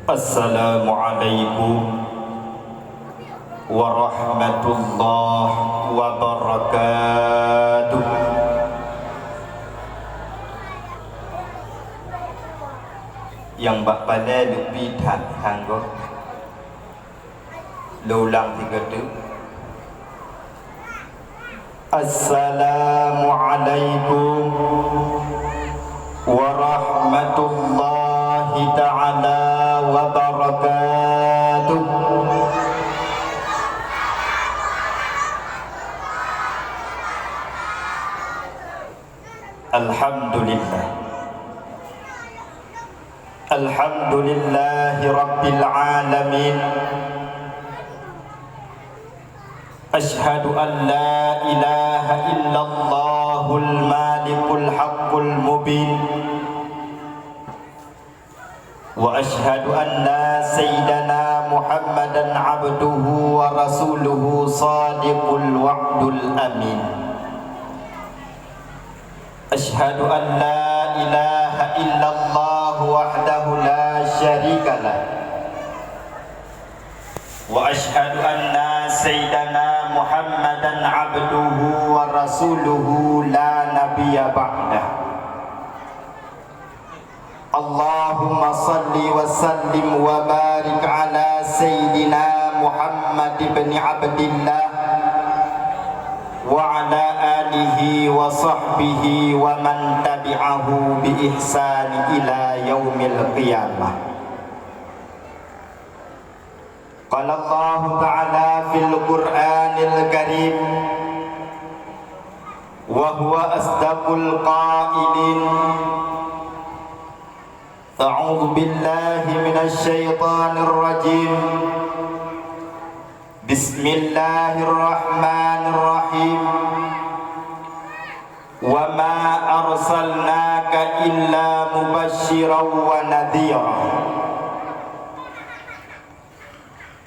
Assalamualaikum warahmatullahi wabarakatuh. Yang bak pandai lebih tak tangguh lulang 3 tu. Assalamualaikum warahmatullahi ta'ala wabarakatuh. Alhamdulillah. Alhamdulillahi rabbil alamin. Ashhadu an la ilaha illallahul malikul haqqul mubin. Wa ashhadu anna sayyidana Muhammadan abduhu wa rasuluhu sadiqul wa'dul amin. Ashhadu an la ilaha illallah wahdahu la syarika lah. Wa ashhadu anna sayyidana Muhammadan abduhu wa rasuluhu la nabiyya ba'dah. Allahumma salli wa sallim wa barik ala sayyidina Muhammad ibn Abdillah wa ala alihi wa sahbihi wa man tabi'ahu bi ihsani ila yaumil qiyamah. Qala Allah Ta'ala fil Qur'anil Karim wa huwa asdaqul qailin. A'udzu billahi minasy syaithanir rajim. Bismillahirrahmanirrahim. Wa ma arsalnaka illa mubasysyiran wa nadhira.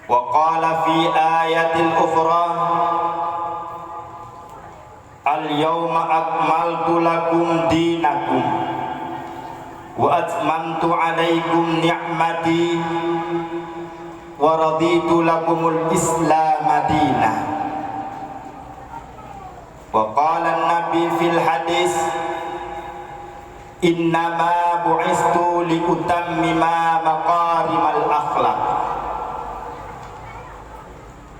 Wa qala fi ayatil ukhra al-yawma akmaltu lakum dinakum wa atmamtu alaikum ni'mati wa raditu lakumul islam madinah. Wa qala an-nabi fil hadis innama bu'istu liutammima maqarimal akhlaq.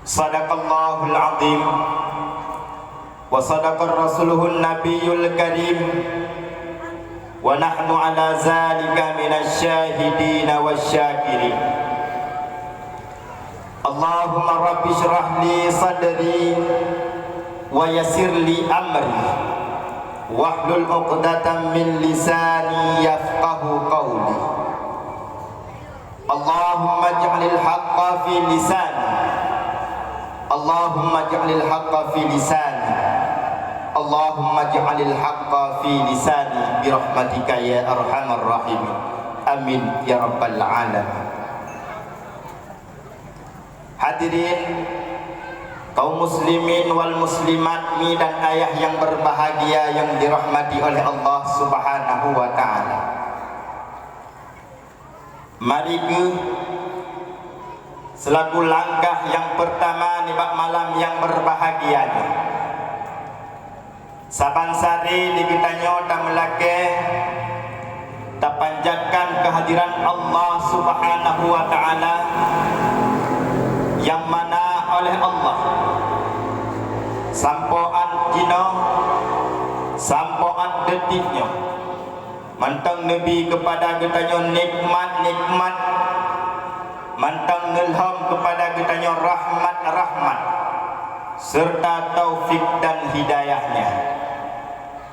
Sadaqallahul azim wa sadaqar rasuluhun nabiyul karim wa nahnu ala zalika minasy syahidin wasyakirin. Allahumma rabbi shrah li sadri wa yassir li amri wahlul 'uqdatam min lisani yafqahu qawli. Allahumma ij'alil haqqa fi lisani. Allahumma ij'alil haqqa fi lisani. Allahumma ij'alil haqqa fi lisani bi rahmatika ya arhamar rahimin. Amin ya rabbal alamin. Hadirin kaum muslimin wal muslimat mi dan ayah yang berbahagia yang dirahmati oleh Allah Subhanahu wa taala. Mari ke selaku langkah yang pertama di malam yang berbahagia ni. Saban sari di kita nyota melake tapanjatkan kehadiran Allah Subhanahu wa taala yang mana oleh Allah sampoan dino sampoan detiknya mantang Nabi kepada kita nikmat-nikmat, mantang nilham kepada kita rahmat-rahmat serta taufik dan hidayahnya,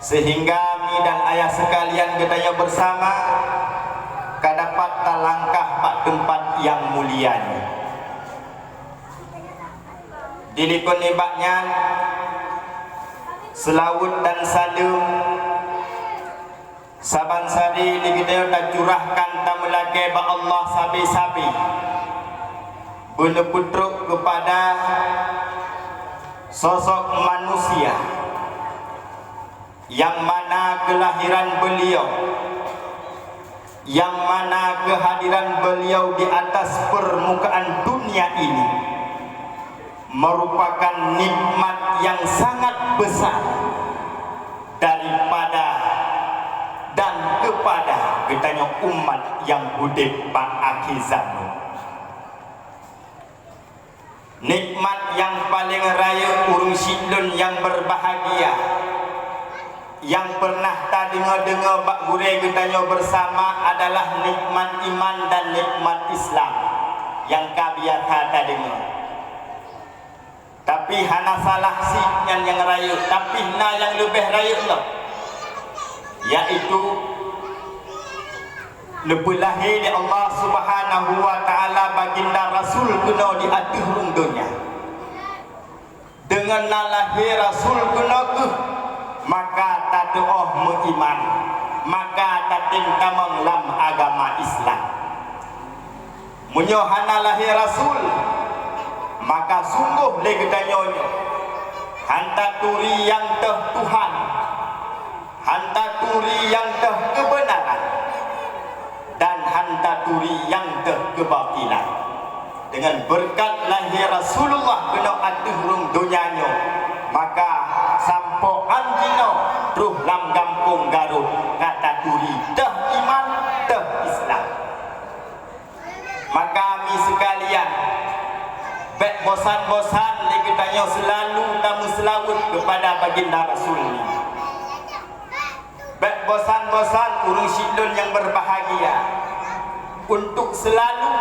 sehingga mi dan ayah sekalian kita bersama kadapat langkah pak tempat yang mulia ni. Dilikun ibaknya selawut dan salam saban sari kita dah curahkan tamelake ba Allah sabi-sabi beneputruk kepada sosok manusia yang mana kelahiran beliau yang mana kehadiran beliau di atas permukaan dunia ini merupakan nikmat yang sangat besar daripada dan kepada katanya umat yang hidup pada akhir zaman. Nikmat yang paling raya urung sidun yang berbahagia, yang pernah tak dengar bak gurih katanya bersama adalah nikmat iman dan nikmat Islam yang kabiasa tak dengar. Tapi hana salah si yang raya, tapi na yang lebih raya lah, yaitu lebih lahir di Allah Subhanahu wa taala baginda Rasul kena di atas dunia. Dengan lahir Rasul kena ke, maka tak doa mengiman, maka tak tinta menglam agama Islam. Munyohana lahir Rasul, maka sungguh lagi tanyonya hanta turi yang teh Tuhan, hanta turi yang teh kebenaran, dan hanta turi yang teh kebatilan. Dengan berkat lahir Rasulullah kena atuh dunianya, maka sampo anjino terus lam kampung Garut kata turi teh iman teh Islam. Maka kami sekalian bek bosan-bosan lagi tanya selalu kamu selawat kepada baginda Rasul ini. Bek bosan-bosan urung sidun yang berbahagia untuk selalu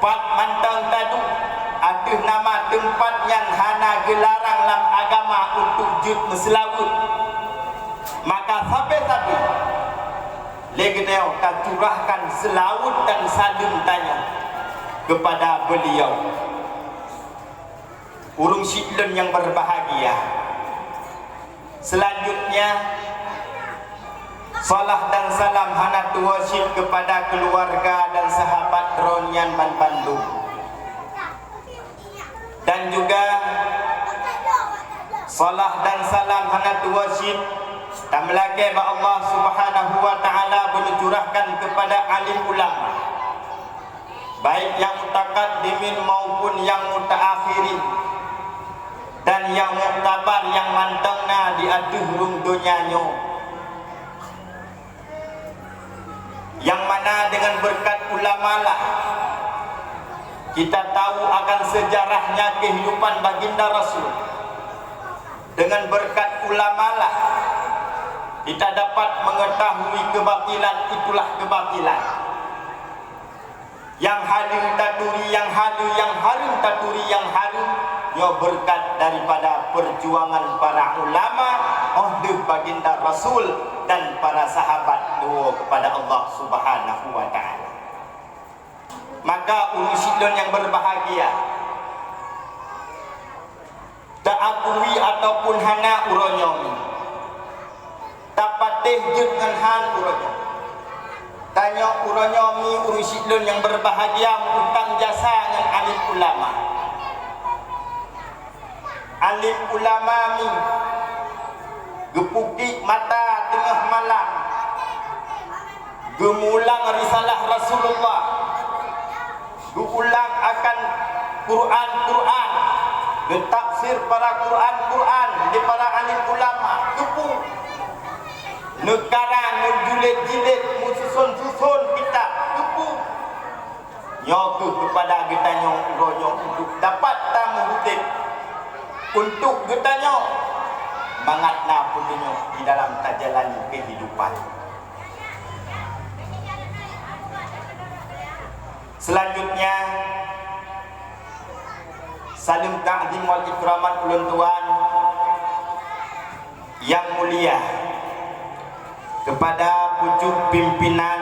pat mantang tadu ada nama tempat yang hana gelarang dalam agama untuk jud meselawut. Maka sampai-sampai lagi tanya tak curahkan selawut dan salam tanya kepada beliau urung sidun yang berbahagia. Selanjutnya salah dan salam hana tuwasyid kepada keluarga dan sahabat Ronyan Man Bandung, dan juga salah dan salam hana tuwasyid tamlake ba Allah Subhanahu wa taala mencurahkan kepada alim ulama, baik yang mutaqaddimin maupun yang mutaakhirin, dan yang muktabar yang mantengna di aduh rum dunianya, yang mana dengan berkat ulama lah kita tahu akan sejarahnya kehidupan baginda Rasul. Dengan berkat ulama lah kita dapat mengetahui kebatilan itulah kebatilan. Yang halu taturi yang halu, yang harum taturi yang harum, ya berkat daripada perjuangan para ulama, order baginda Rasul dan para sahabat doa kepada Allah Subhanahu wa taala. Maka urusidon yang berbahagia tak akui ataupun hana uronyomi, tak patih dengan han uronyomi. Tanya uronyomi urusidon yang berbahagia utang jasa dengan alim ulama. Alim ulama mi gepukik mata tengah malam, gemulang risalah Rasulullah, geulang akan Quran, getafsir para Quran di para alim ulama, gepuk negara ngejilid-jilid mususun-susun kitab, gepuk nyoku kepada getanya uronyo untuk dapat tamu hutip untuk getanya mangatna putunyo di dalam tajalan kehidupan. Selanjutnya salim ta'zim wal ikraman ulun tuan yang mulia kepada pucuk pimpinan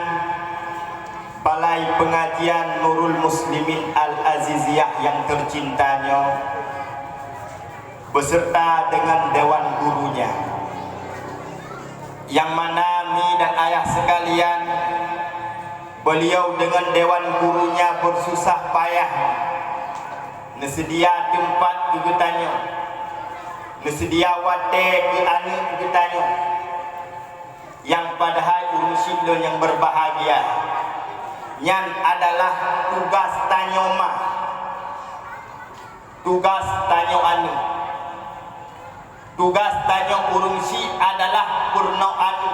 Balai Pengajian Nurul Muslimin Al-Aziziyah yang tercintanya, beserta dengan dewan gurunya, yang mana mi dan ayah sekalian, beliau dengan dewan gurunya bersusah payah nesedia tempat kegetanya, nesedia wate ke anu kegetanya, yang padahal urung sidon yang berbahagia nyan adalah tugas tanyoma, tugas tanyo anu, tugas tanyo urung si adalah purno anu.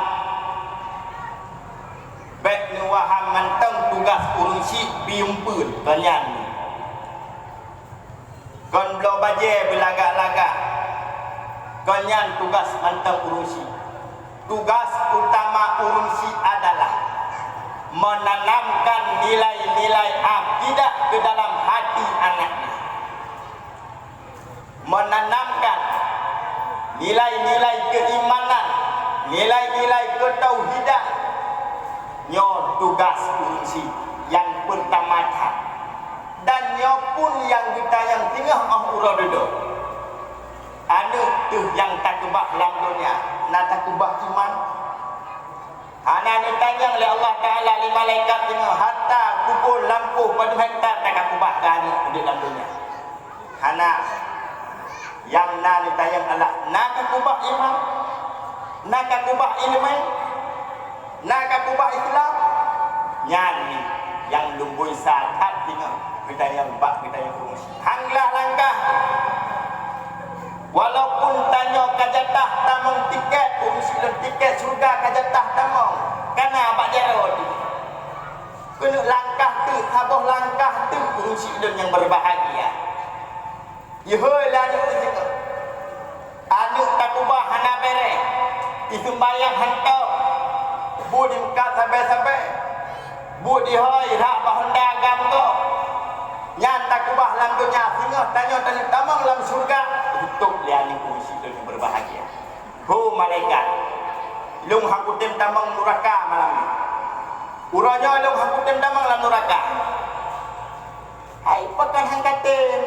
Baik nuwaham manteng tugas urung si biumpun kanyan kon blo baje belagak-lagak kanyan tugas manteng urung si. Tugas utama urung si adalah menanamkan nilai-nilai akidah ke dalam hati anaknya, menanamkan nilai-nilai keimanan, nilai-nilai ketauhidan. Nyo tugas urung si yang pertama dan nyo pun yang kita yang tengah urado anu tu yang tak kebah dalam dunia nak tak kebah iman. Anak ni tanya oleh Allah Ta'ala li malaikat tengah hatta pukul lampu pada hektar tak kebah gani di dalam dunia. Anak yang nak ni tanya Allah nak kebah iman, nak kebah ilmu, nak kebah Islam. Nyanyi yang lumbui saat tengah kita yang bak kita yang fungsi. Hanglah langkah walaupun tanya kajatah tamong tiket fungsi dan tiket surga kajatah tamong karena abak jarod kena langkah tu haboh langkah tu fungsi dan yang berbahagia. Yeholah ni tengok anu takubah hana bere disembayang hantau bu di Mekah sampai-sampai bu di hoi hak bahonda agam tu nyan takubah lam dunia singa tanya tamang lam surga untuk liani fungsi dan yang berbahagia. Ho malaikat lung hakutim tamang neraka malam ni uranya lung hakutim tamang lam neraka. Hai pakan hang katen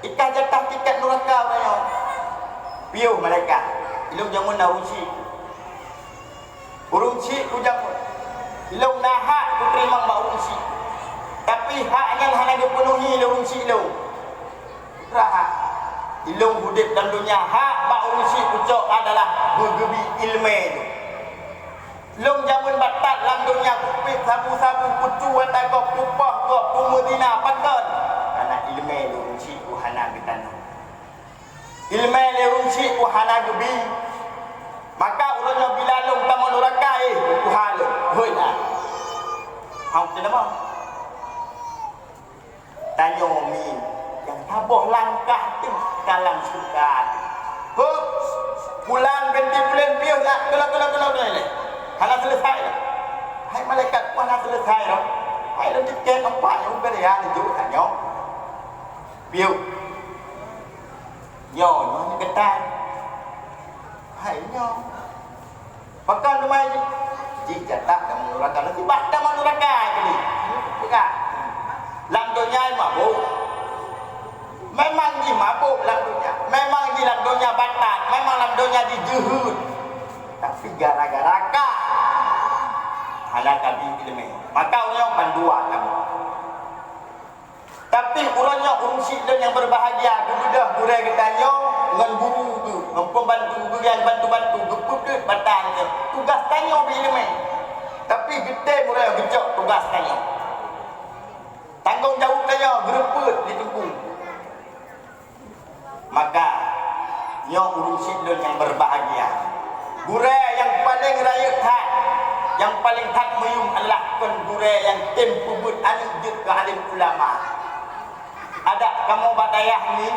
ikan jatah tiket neraka uranya piuh malaikat ilung jamun urungsi kujamun ilung nahat kuterima mbak urungsi tapi haknya hanya dipenuhi urungsi ilung rahat ilung hudip dalam dunia hak mbak urungsi kucok adalah bergebi ilmu itu. Long jamun batat dalam dunia kupit sabu-sabu kucu watagok kupah gok kumudina paton karena ilmu urungsi kuhana getana ilmu urungsi kuhana gebi maka urangnya bila long tamu neraka kuhalu hoi lah hang tidak mau tanya mi yang taboh langkah tu dalam surga ho bulan ganti bulan biar nak kalau ni hala selesai dah hai malaikat pun dah selesai dah hai lo tiket nampak yang beria ni ju tanya biar nyo ni ketan hai nyo pakan rumah ni jika tak kamu neraka nanti baca kamu neraka ini bukan lam dunia mabuk memang di mabuk lam dunia memang di lam dunia batat memang lam dunia di juhud tapi gara-gara ka halaka bi ilmu maka orang pandua kamu tapi orangnya urungsi dan yang berbahagia mudah burai ketanya dengan guru tu membantu guru yang bantu-bantu gepup duit batangnya tugas tanya bi ilmu tapi gede murai gejok tugas tanya tanggung jawab tanya gereput ditunggu maka yang urungsi dan yang berbahagia burai yang paling rakyat hat yang paling hat meyum adalah kon burai yang tempubut anik jut ke alim ulama ada kamu badayah ni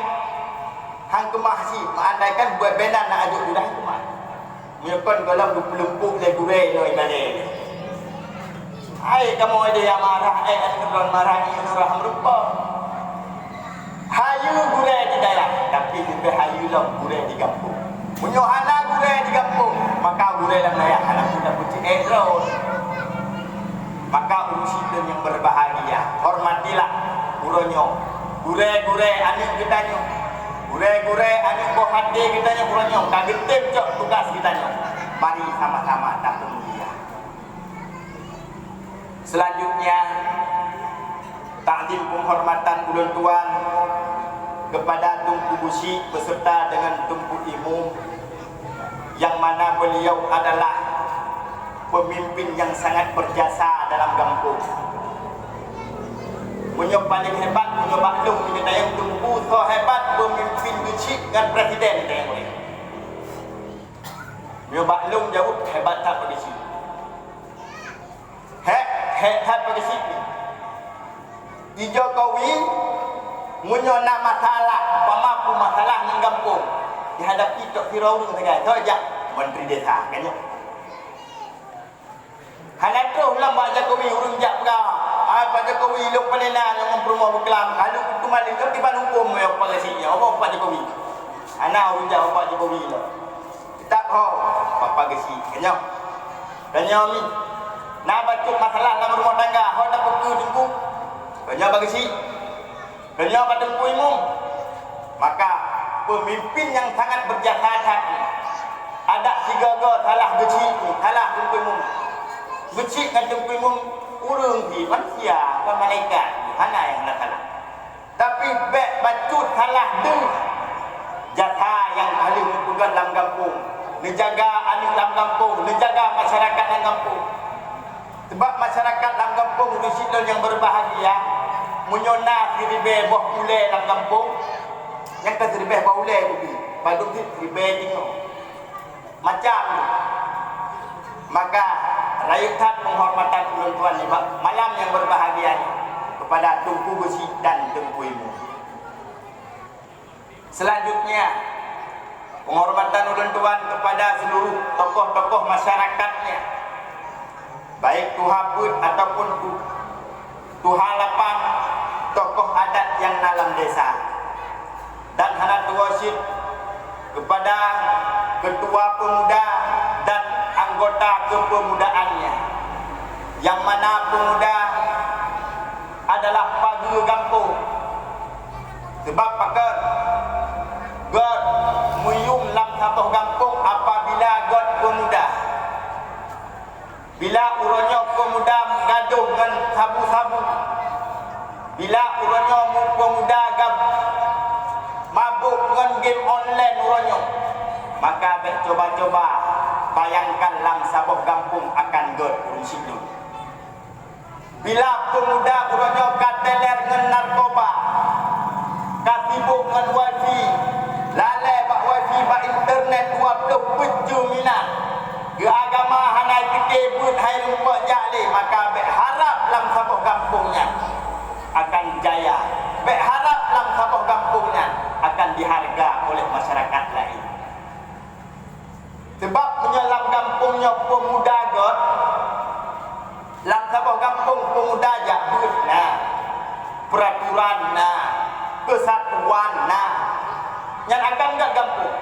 hang kemah si mengandaikan buat benar nak ajuk budak kemah menyokon dalam lumpuk le burai no ibadai hai kamu ada yang marah keron marah ni nurah merupa hayu burai di dalam tapi lebih hayu lah burai di kampung punya anak burai di kampung maka burai dalam layak anak sudah pucik drone maka urusan yang berbahagia hormatilah buronyo burai-burai anak kita nyo burai-burai anak buah hati kita nyo buronyo kagetem cok tugas kita nyo mari sama-sama tak mulia. Selanjutnya takdim penghormatan ulun tuan kepada Tunku Busi beserta dengan Tunku Imu yang mana beliau adalah pemimpin yang sangat berjasa dalam kampung. Punya paling hebat, punya maklum, punya dayang tumpu, so hebat pemimpin kecil dengan presiden yang boleh. Punya maklum jauh hebat tak pada sini. Hebat pada sini. Di Jokowi punya nak masalah, pemampu masalah di kampung dihadapi Tok Firaun dengan tu aja menteri desa kan ya. Hanya terus lah Pak Jokowi urung jak perang. Pak Jokowi lu pelena yang memperumah berkelam. Kalau kembali ke tiba hukum ya Pak Gesinya. Apa Pak Jokowi? Ana urung jak Pak Jokowi lah. Tak ho Pak Gesi kan ya. Dan ni nak baca masalah dalam rumah tangga, ho dak peku tunggu. Kan ya Pak Gesi. Kan ya pada tunggu maka pemimpin yang sangat berjasa hati ada sigaga salah geci salah tunggu geci kan tunggu urung di manusia ke malaikat mana yang nak salah tapi bek bacut salah tu jasa yang paling pegang dalam kampung menjaga anak dalam kampung menjaga masyarakat dalam kampung sebab masyarakat dalam kampung itu sidon yang berbahagia menyona diribe boh ule dalam kampung yang ke diribe boh ule itu paduk diribe tengok macam maka layutan penghormatan penonton malam yang berbahagia kepada Tunku Besi dan Tengku Imu. Selanjutnya penghormatan ulun tuan kepada seluruh tokoh-tokoh masyarakatnya, baik Tuha Put ataupun Tuha Lapang, tokoh adat yang dalam desa, dan Hanatul Wasid kepada ketua pemuda dan anggota kepemudaannya, yang mana pemuda adalah pagu kampung. Sebab pakar God muyung lam satu kampung apabila God pemuda. Bila urangnya pemuda gaduh dengan sabu-sabu, bila urangnya pemuda mabuk dengan game online urangnya, maka coba-coba bayangkan lam sabuh kampung akan God urusinu. Bila pemuda urangnya kateler dengan narkoba, katibuk dengan wifi, lalai bak wifi bak internet 24 minat, ke agama hanai fikir pun hai lupa jali, maka bek harap lam sabuh kampungnya akan jaya, bek harap lam sabuh kampungnya akan diharga oleh masyarakat lain. Sebab menyelam kampungnya pemuda God, lam sabuh kampung pemuda jabut nah, peraturan nah, kesatuan nah, yang akan enggak kampung.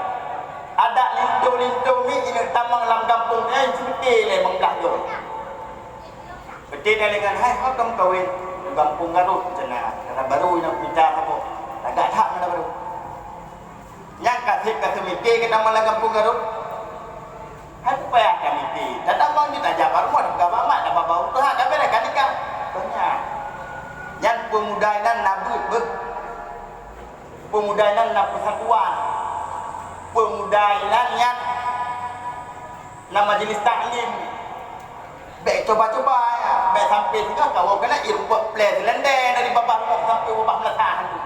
Ada lintu-lintu mi ini tamang lam kampung seperti le menglah tu. Betul dengan hai kau kamu kawin kampung Garut cina, karena baru nak bicara apa? Agak tak mana baru. Yang kata miti kita malah kampung Garut. Apa yang kami miti? Datang bang kita jabar mu ada bamak ada bau tu ha kami nak nikah. Banyak. Yang pemuda nan nabut ber. Pemuda nan nak persatuan. Pemuda yang nama jenis taklim. Baik coba-coba ya. Baik sampai juga kau kena irupot play selendang dari babah rumah sampai babah melatahan tu.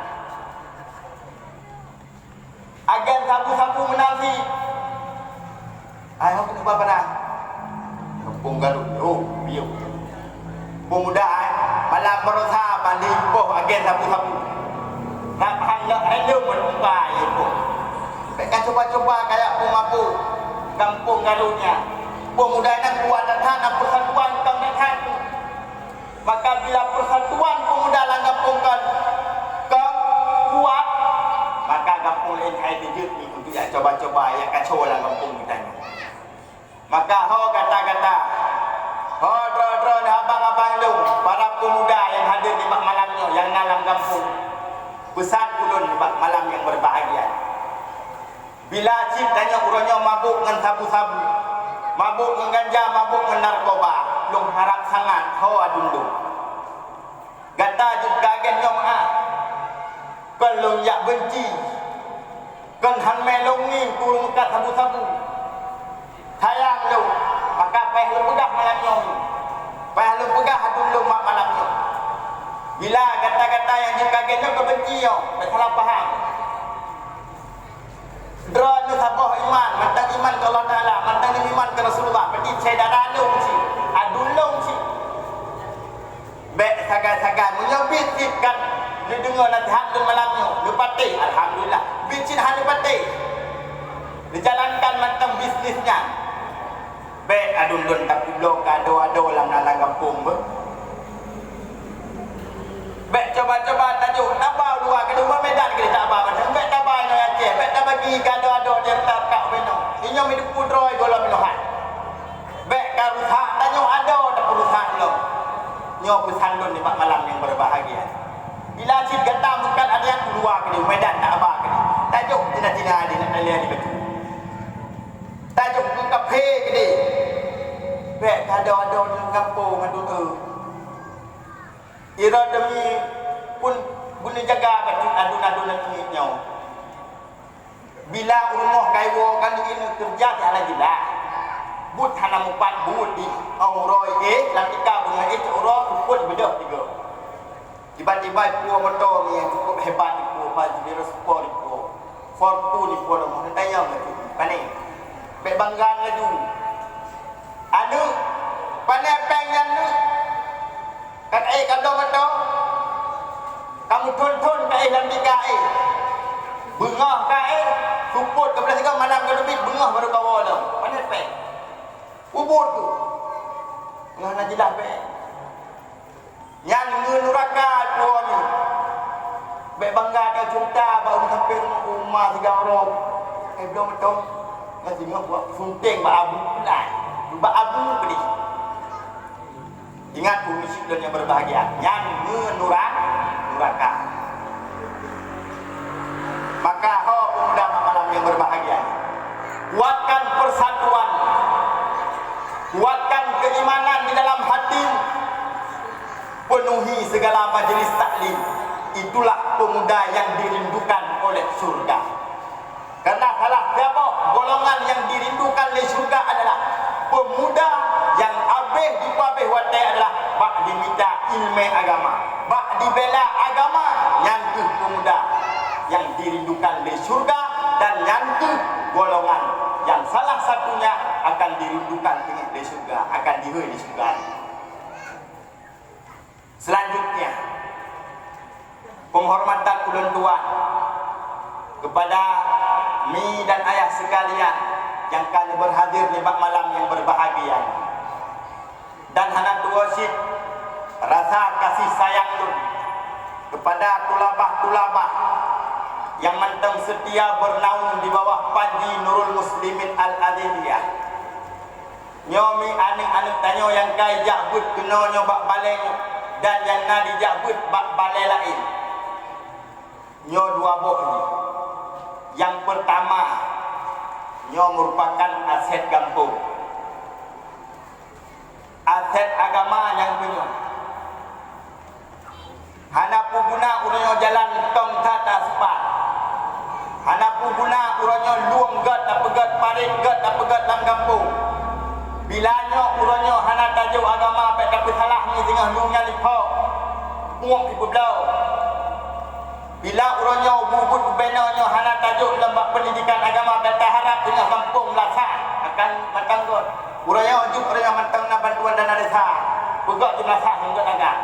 Agen sabu-sabu menafi. Ayo kena apa dah? Kampung Garut. Oh, biu. Pemuda malam berusaha balik boh agen sabu-sabu. Nak hendak hello menumpai itu. Mereka coba-coba kayak pemapu kampung Garutnya. Pemuda yang kuat datang persatuan kaum datang. Maka bila persatuan pemuda lang kampungkan kuat, maka kampung lain hai dijut ni untuk ya coba-coba ya kacau lang kampung kita ni. Maka ho kata-kata, ho dro abang-abang lu, para pemuda yang hadir di malamnya yang dalam kampung. Pesan ulun di malam yang berbahagia. Bila ciptanya urangnya mabuk dengan sabu-sabu, mabuk dengan ganja, mabuk dengan narkoba, long harap sangat ho adundu. Gata juga agen nyom ah. Kalau yak benci, kan han melongi kurung kat sabu-sabu. Sayang lu, maka payah lu pegah malamnya. Payah lu pegah dulu malamnya. Bila kata-kata yang dikagetnya kebenci yo, salah faham. Drone sabah iman, mantang iman ke Allah Taala, mantang iman ke Rasulullah. Berarti saya dah ralung si, adulung si. Baik sagai-sagai menyebut kan, dia dengar nasihat tu malamnya, dia patih, alhamdulillah. Bincin hanya patih. Dijalankan mantang bisnisnya. Baik adulun tak pulau kado-ado dalam nalang kampung ber. Baik coba-coba tajuk tabah luar kedua medan kita tak apa macam baik tabah no Aceh baik tabah bagi gado-ado dia tak kau beno inyo hidup pudroi golong minohan baik karusak tajuk ada tak perusak lo nyo pesandun di malam yang berbahagia bila cip gata bukan ada yang keluar ke medan tak apa ke tajuk cina-cina di nak alia di betul tajuk ke kafe ke di baik gado-ado di kampung adu ira demi pun guna jaga betul adun-adun ini nyau. Bila rumah kaiwo kan ini kerja tak lagi lah. But hana mupan but di auroi lantika bunga auroi pun bedah tiga. Tiba-tiba puan motor ni yang cukup hebat puan baju dia sport puan. Fortune puan mau tayang lagi. Panik. Bek banggaan laju. Anu panik pengen ni kat kadang-kadang kamu tun-tun kat dalam tiga bengah kat support ke belah tiga malam ke lebih bengah baru bawa dah mana pek ubur tu ngah nak jelas pek yang nuraka puan ni bek bangga ada cinta baru sampai rumah tiga orang belum betul ngasih ngah buat sunting bak abu pulai bak abu pedih. Ingat musik dan yang berbahagia yang menuraka. Maka pemuda malam yang berbahagia, kuatkan persatuan, kuatkan keimanan di dalam hati, penuhi segala majelis taklim. Itulah pemuda yang dirindukan oleh surga. Karena salah siapa golongan yang dirindukan oleh surga adalah pemuda yang habis dipabih watai adalah bak diminta ilmu agama, bak dibela agama, yang tu pemuda yang dirindukan di surga dan yang tu golongan yang salah satunya akan dirindukan di surga, akan dihoi di surga. Selanjutnya penghormatan ulun tuan kepada mi dan ayah sekalian yang kali berhadir di malam yang berbahagia dan hana tuasid rasa kasih sayang tu kepada tulabah-tulabah yang mentang setia bernaung di bawah panji Nurul Muslimin Al-Adiliyah. Nyomi anik-anik tanyo yang kai jakbut kena nyo bak balai dan yang na dijakbut bak balai lain. Nyo dua bok ni. Yang pertama, nyo merupakan aset kampung. Aset agama yang punya. Hana pu guna uronyo jalan tong tata sepat. Hana pu guna uronyo luang gat apa gat parit gat apa gat dalam kampung. Bilanya uronyo hana tajuk agama baik tapi salah ni tengah lunya lipo. Uang di belau. Bila uronyo bubut benonyo hana tajuk lembak pendidikan agama baik harap tengah kampung lasak akan matanggot. Uronyo juk uronyo mantang na bantuan dana desa. Pegak di lasak hanggat agak.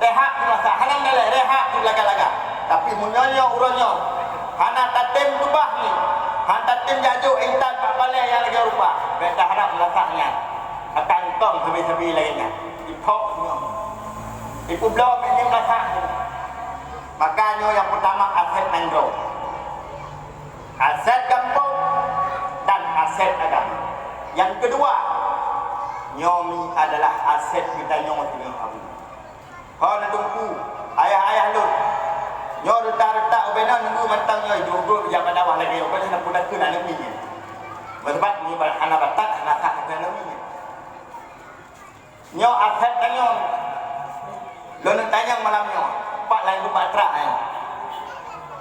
Rehat di lasak hanam dalai rehat di laga-laga. Tapi munyonyo uronyo hana tatim tubah ni. Han tatim jajuk intan pak balai yang lagi rupa. Baik harap lasaknya akan tong habis-habis lainnya. Ipoknya. Ipu blok ini lasak. Makanya yang pertama aset nangro, aset kampung dan aset agama. Yang kedua, nyomi adalah aset kita nyomi tinggal abu. Kau nak tunggu ayah-ayah lu, nyomi retak-retak benar nunggu mentang nyomi jodoh pejabat bawah lagi. Kau nak pudak tu nak nyomi ni. Sebab ni anak batak anak tak nak nyomi ni. Nyomi aset nyomi. Lu nak tanya malam nyomi. Pak lain tu patra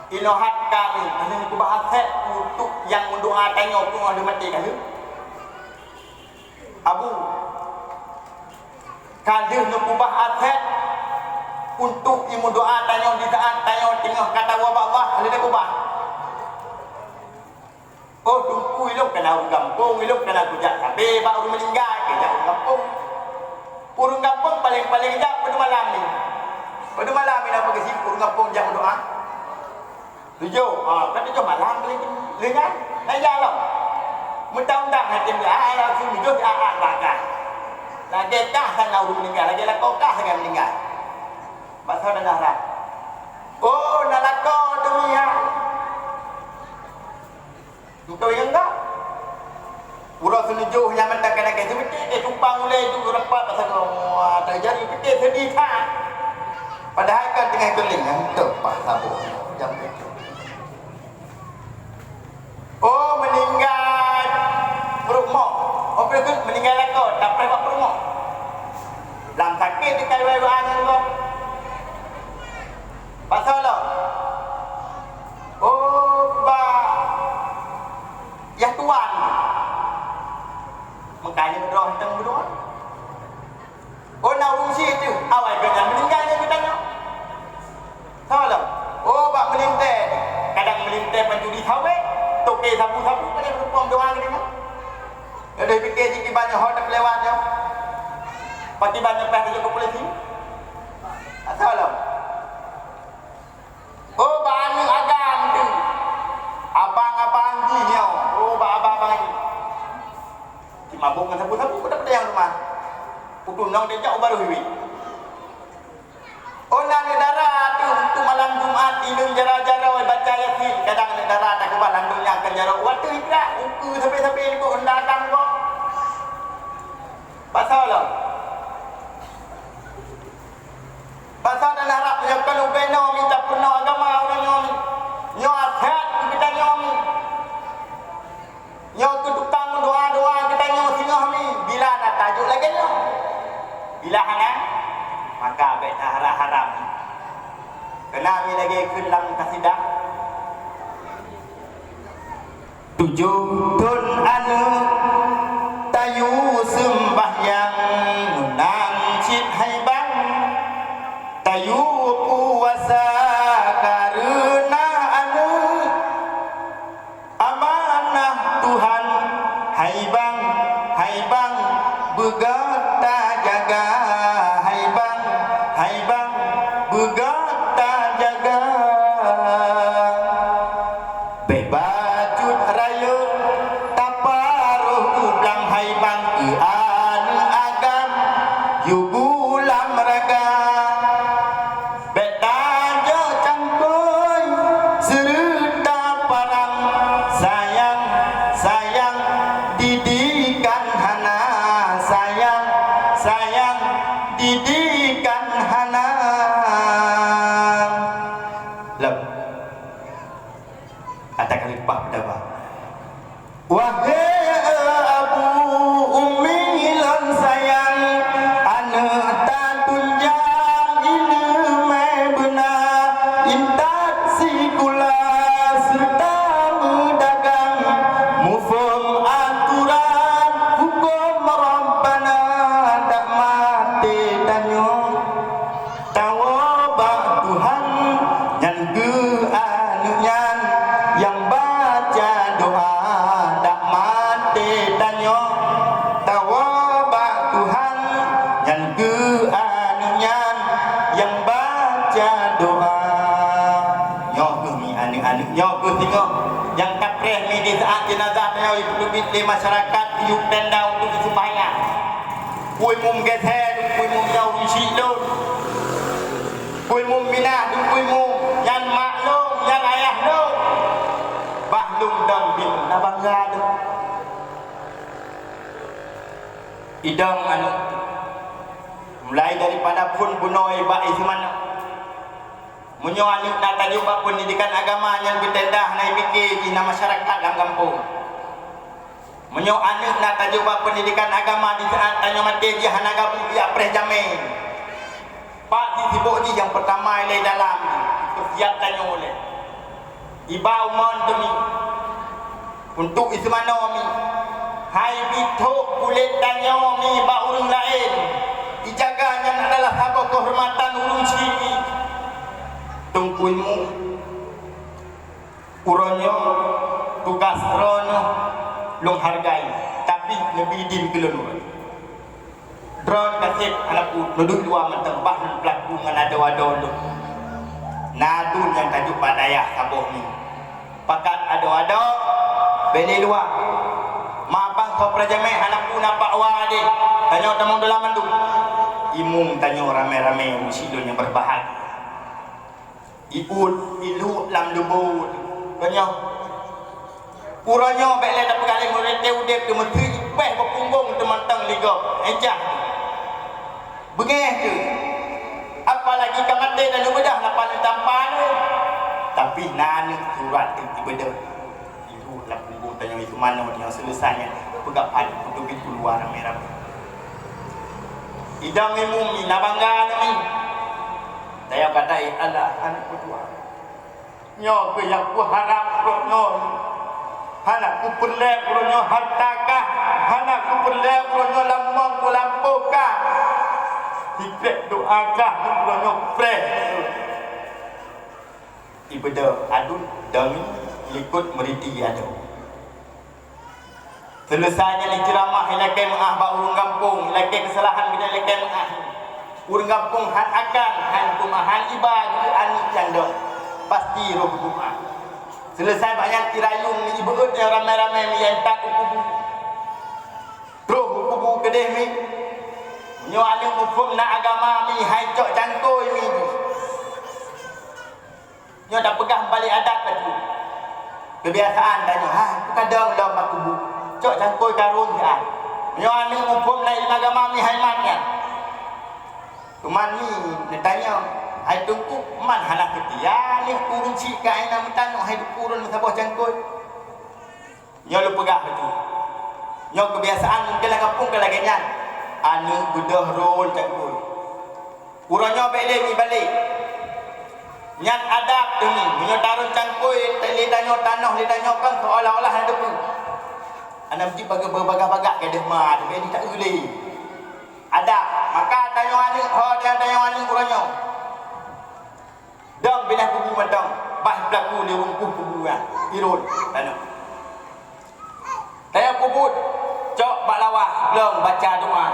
inohat kami ini ku bahas untuk yang mendoa tanya pun ada mati kan Abu kalah nak ubah aset untuk imu doa tanya di saat tanya tengah kata wabak Allah boleh dia ubah. Oh tunggu ilok kena orang kampung, ilok kena kujak sampai baru meninggal ke orang kampung. Orang kampung paling-paling jap pada malam ni. Pada malam ni apa ke sini orang kampung jap doa. Tujuh, kan tujuh malam paling lengan. Naya lah. Mudah-mudahan hati dia ayah tu tujuh ayah bakal. Lagi kah sangat orang meninggal, lagi lakau kah sangat meninggal. Pasal dah darah. Oh, nak lakau tu ya. Engkau yang tak? Urang senujuh yang mentakkan agak sebetul dia tumpang mulai tu rapat pasal terjadi betul sedih tak? Padahal kan tengah keling yang tepat sabuk jam itu. Oh meninggal perumah. Oh betul meninggal lakau tak pernah buat perumah. Lam sakit dekat wai-wai kau. Pasal lah. Oh ba ya tuan. Makanya berdoa tentang berdoa. Oh nak urus itu awal kena meninggalnya kita tanya. Tahu tak? Oh bak melintai. Kadang melintai pencuri sawit, toke sapu-sapu pada berpuang doa ni kan. Ada fikir jiki banyak hot lewat je. Pati banyak peh dia ke polisi. Tahu tak? Oh banyak agam tu. Abang-abang ni yo. Oh abang-abang ni. Mabuk dengan sapu-sapu pada yang rumah. Putu nong dia jauh baru hiwi. Oh nak darah tu untuk malam Jumaat ilmu jara-jara baca yasin. Kadang nak darah tak kuat landungnya akan jara. Waktu ikrak uku sampai-sampai ni kok hendakan kok. Pasal lah. Pasal dan harap yang kalau beno minta penuh agama orang nyomi. Nyo akhirat kita nyomi. Nyo tu tukang doa-doa kita nyo singah ni. Bila nak tajuk lagi nyo. Bila hana maka beta haram. Kena mi lagi kelam kasidah. 7 tun anu tayu sembahyang nang cit hai bang tayu puasa karena anu amanah Tuhan hai bang begata jaga hai bang begata jaga bebacut raya taparuh ublang hai bang anu agam yugulam raga betajo cangkoy serta parang sayang didikan hana sayang didikan hana lep kata kalipah pada wahai abu ummi lan sayang anu tak tunjang ini benar intak si kula serta mendagang mufum aturan hukum rabbana tak mati danyo tawabah Tuhan yang ke anunya yang baca doa tak mati danyo tawabah Tuhan yang ke anunya yang baca doa nyok ke mi anu nyok ke tengok yang kapreh mi di saat jenazah tanya ibu di masyarakat tiup tenda untuk sembahyang kuih mum geser kuih mum jauh isi lon kuih mum minah kuih mum yang maklum yang ayah lo bahlum dan bin nabangga tu idang anu mulai daripada pun bunoi baik semana munyo anu nak tajuk bab pendidikan agama yang bertendah naik fikir di masyarakat dalam kampung munyo anu nak tajuk bab pendidikan agama di saat tanya mati dia hanaga pun dia pres jamin pak sibuk ni yang pertama ilai dalam itu siap tanya oleh ibau mon tu ni untuk ismano mi hai bitok kulit danyo mi ba urang lain dijaganya adalah haba kehormatan urang sini tungkuimu uronyo tugas rono long hargai tapi lebih din kelon drone kasih anakku duduk dua mentang bah dan pelaku ngan ada-ada nadun yang tajuk padayah kaboh ni pakat ada-ada beli luar mapang kau prajame anakku nampak wadi tanya tamang dalam mandu imung tanya rame-rame usilun yang berbahagia iud ilu lam dubut tanya uranya bele dak pegaling urete udep ke menteri peh berpunggung temantang liga enjah bengeh tu apalagi kamate dan bedah lapan tampan tapi nan surat tiba-tiba itu lah punggung tanya itu mana yang selesainya pegak padi untuk keluar rame-rame idang imum ni nabangga ni saya katai Allah anak berdua nyo ke yang ku harap nyo anak ku perlek nyo hartakah anak ku perlek nyo lambang ku lampukah hikret doakah nyo preh ibadah adun dan ikut meriti ada selesainya ni ceramah ilakai mengah ba urang kampung ilakai kesalahan bila ilakai mengah urang kampung han akan han kumahan ibadah anik janda pasti roh kumaha selesai banyak tirayung ni ibeut yang ramai-ramai mi yang tak kubu roh kubu kedeh mi nyo alim hukum na agama mi hai cok cangkoi mi nyo dah pegang balik adat tu kebiasaan tanya ha kadang dah mak kubu cok cangkoi karun ya nyo alim hukum na ilmu agama mi hai maknya cuman ni tanya hai tungku man hanak ketia ni kurun cika ina mentano hai kurun sabah cangkoi nyo lu pegang tu nyo kebiasaan mungkin lah kampung ke lagi nyan anu budah rol cangkoi uranyo balik ni balik nyan adab tu ni nyo tarun cangkoi tali danyo tanah li danyo kan seolah-olah ada pun ana mesti bagak-bagak ke dah mah dia tak boleh ada maka danyo anu ho dia danyo anu uranyo dang bila kubu madang bah pelaku dia rungkuh kubu kan irul tanah saya kubut cok balawah gelong baca doa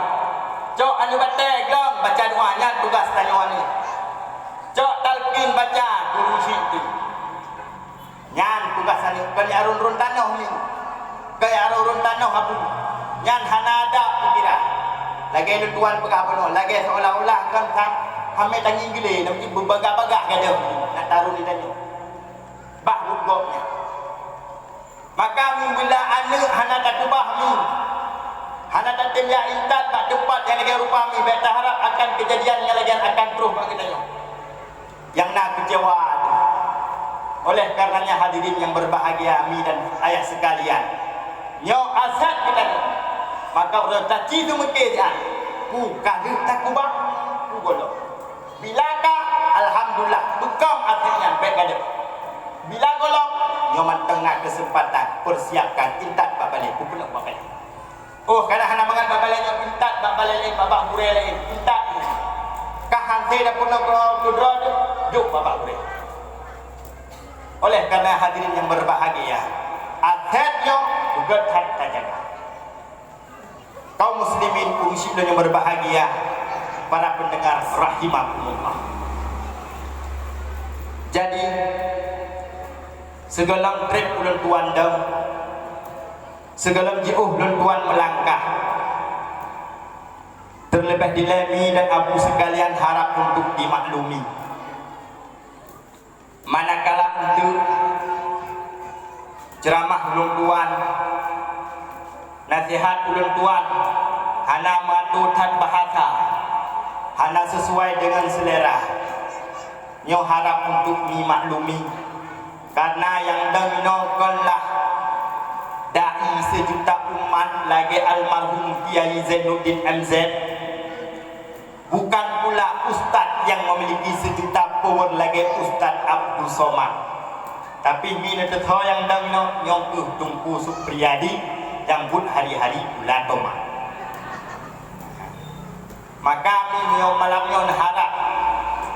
cok anu batai gelong baca doa nyan tugas tanyo anu cok talqin baca guru situ nyan tugas anu kali arun-run tanah ni kaya arun-run tanah abu nyan hanada kira lagi lu tuan pegapono lagi seolah-olah kan kami tangi gile nak berbagak-bagak ke dia nak taruh di tanyo bah rugoknya maka bila anu hana tak ubah mi hana tak temya intat tak tempat yang lagi rupa mi beta harap akan kejadian yang lagi akan terus bagi tanyo yang nak kecewa oleh karenanya hadirin yang berbahagia mi dan ayah sekalian nyo asat kita maka udah tak citu mungkin dia ku kagak tak ubah ku golok bilakah alhamdulillah bekam akhirnya baik ada bila golok nyoman tengah kesempatan persiapkan intat babale ku pelak babale oh kana hana mangan babale nyo intat babale lain babak bure lain intat kah hante dah pun kudro juk babak bure oleh karena hadirin yang berbahagia akhirnya juga tak terjaga kaum muslimin muslimin yang berbahagia para pendengar rahimahumullah jadi segala trip ulun tuan dam segala jiuh ulun tuan melangkah terlebih dilemi dan abu sekalian harap untuk dimaklumi manakala untuk ceramah ulun tuan nasihat ulun tuan hana matutan bahasa hana sesuai dengan selera nyo harap untuk dimaklumi karena yang dengarkanlah dai sejuta umat lagi almarhum Kiai Zainuddin MZ bukan pula ustaz yang memiliki sejuta power lagi Ustaz Abdul Somad tapi mina tetho yang dengar nyong Tungku Supriyadi jambut hari-hari bulan Ramadan. Maka kami malamnya harap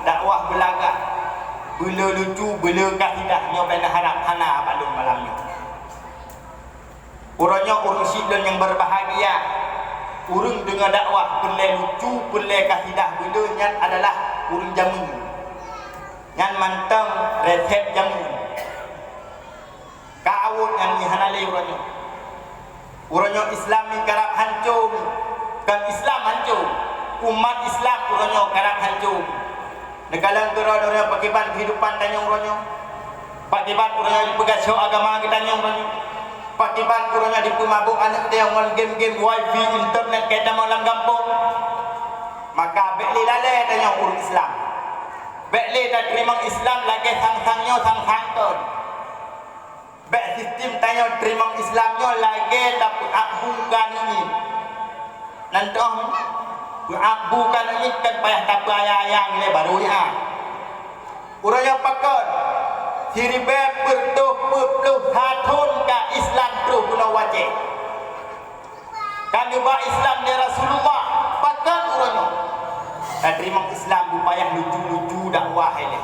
dakwah belagak, bela lucu, bela kasidahnya bela harap hana balung malamnya. Urangnya urang sidon yang berbahagia, urang dengar dakwah pelai lucu, pelai kasidah bela nyan adalah urang jamu. Nyan mantang resep jamu. Kaawut yang dihanali urangnya. Urangnya Islam ni karap hancur, kan Islam hancur. Umat Islam urangnya karap hancur. Negala orang pakiban kehidupan tanya urangnya. Pakiban urangnya dipegasau agama kita tanya urangnya. Pakiban urangnya dipemabuk anak dia yang game-game wifi internet kita malam kampung. Maka bekli lalai tanya urang Islam. Bekli dah terima Islam lagi sang-sangnya sang-sangton. Bek sistem tanya terima Islamnya lagi dapat bukan ini. Nanti bukan ini kan payah tak ayah ini baru ya. Urangnya pakar siribe bertuh hatun ka Islam tuh guna wajib. Kan ubah Islam dari Rasulullah pakar urangnya. Dan terima Islam upaya lucu-lucu dakwah ini.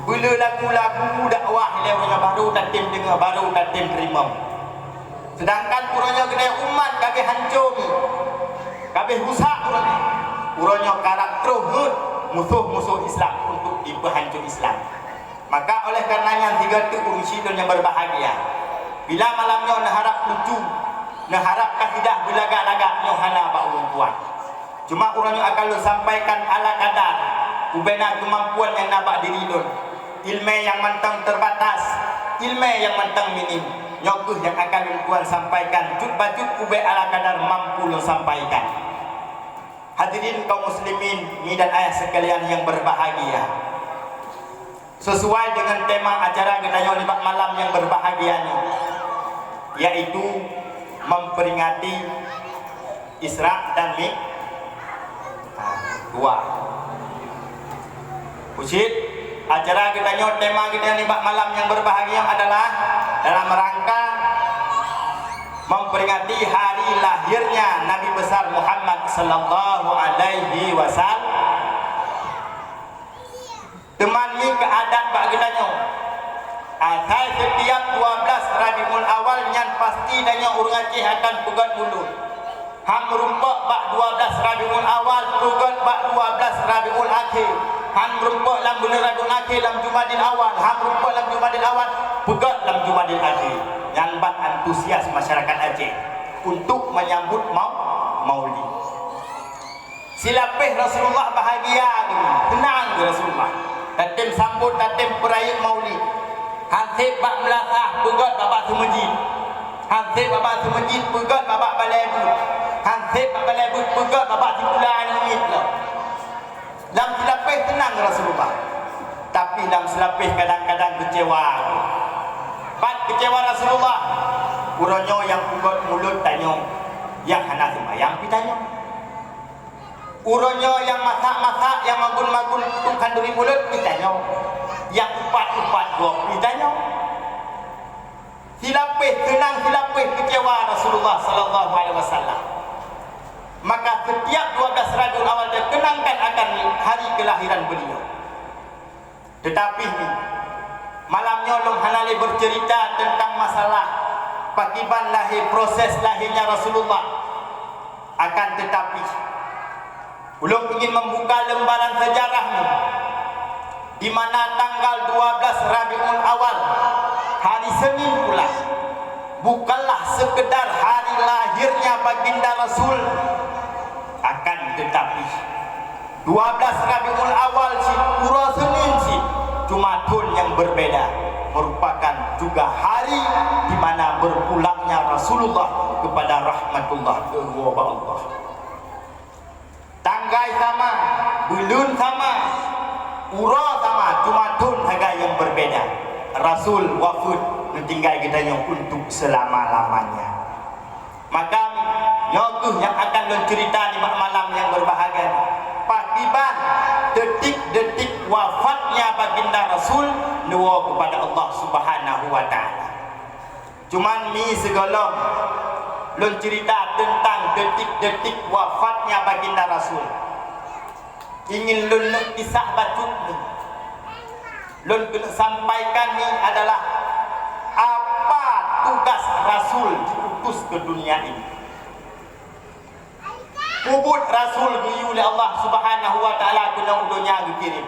Bila lagu-lagu dakwah ini urangnya baru dan tim dengar baru dan tim terima. Sedangkan urangnya gede umat kabeh hancur. Kabeh rusak urangnya. Urangnya karakter musuh-musuh Islam untuk diperhancur Islam. Maka oleh karenanya tiga tu urusidon yang berbahagia. Bila malamnya nak harap lucu, nak harap kasidah belagak-lagak nyohana ba perempuan. Cuma urangnya akan sampaikan ala kadar ubena kemampuan yang nabak diri don. Ilmu yang mentang terbatas, ilmu yang mentang minim. Nyokuh yang akan perempuan sampaikan cut-bacut ube ala kadar mampu lo sampaikan. Hadirin kaum muslimin ni dan ayah sekalian yang berbahagia. Sesuai dengan tema acara kita libat malam yang berbahagia ini, yaitu memperingati Isra dan Mi'raj. Usit acara kita tema kita libat malam yang berbahagia adalah dalam rangka memperingati hari lahirnya Nabi besar Muhammad sallallahu alaihi wasallam. Teman ni keadaan bak kitanya. Asal setiap 12 Rabiul Awal yang pasti danya urang Aceh akan pegat mulut. Ham rumpak bak 12 Rabiul Awal pegat bak 12 Rabiul Akhir. Han rumpak lam bulan Rabiul Akhir lam Jumadil Awal, ham rumpak lam Jumadil Awal pegat lam Jumadil Akhir. Yang bat antusias masyarakat Aceh untuk menyambut Maulid. Silapih Rasulullah bahagia, tenang Rasulullah. Tatim sambut, tatim perayaan Maulid. Hansip bak melasah, pegat babak semajid. Hansip babak semajid, pegat babak balai but. Hansip babak balai but, pegat babak tipulan unit lah. Dalam selapih tenang Rasulullah. Tapi dalam selapih kadang-kadang kecewa. Bat kecewa Rasulullah. Urangnya yang pegat mulut tanya, yang hana sembahyang pitanya. Urangnya yang masak-masak, yang magun-magun tungkan duri mulut pitanya. Yang upat-upat gua pitanya. Silapih tenang, silapih kecewa Rasulullah sallallahu alaihi wasallam. Maka setiap 12 Rabiul Awal dia kenangkan akan hari kelahiran beliau. Tetapi malamnya Long Hanali bercerita tentang masalah pakiban lahir, proses lahirnya Rasulullah. Akan tetapi Ulung ingin membuka lembaran sejarahnya, di mana tanggal 12 Rabiul Awal hari Senin pula bukanlah sekedar hari lahirnya baginda Rasul. Akan tetapi 12 Rabiul Awal si pura Senin si Jumatun yang berbeda merupakan juga hari di mana berpulangnya Rasulullah kepada rahmatullah kepada Allah. Tanggai sama, bulan sama, ura sama, Jumatun harga yang berbeda. Rasul wafud meninggal kita yang untuk selama-lamanya. Maka nyokuh yang akan mencerita di malam yang berbahagia. Pakiban detik-detik wafatnya baginda Rasul nuwa kepada Allah Subhanahu wa taala. Cuman ni segala lun cerita tentang detik-detik wafatnya baginda Rasul. Ingin lun kisah batut ni, lun kena sampaikan ni adalah apa tugas Rasul diutus ke dunia ini. Kubut Rasul diutus oleh Allah Subhanahu wa taala ke dunia dikirim.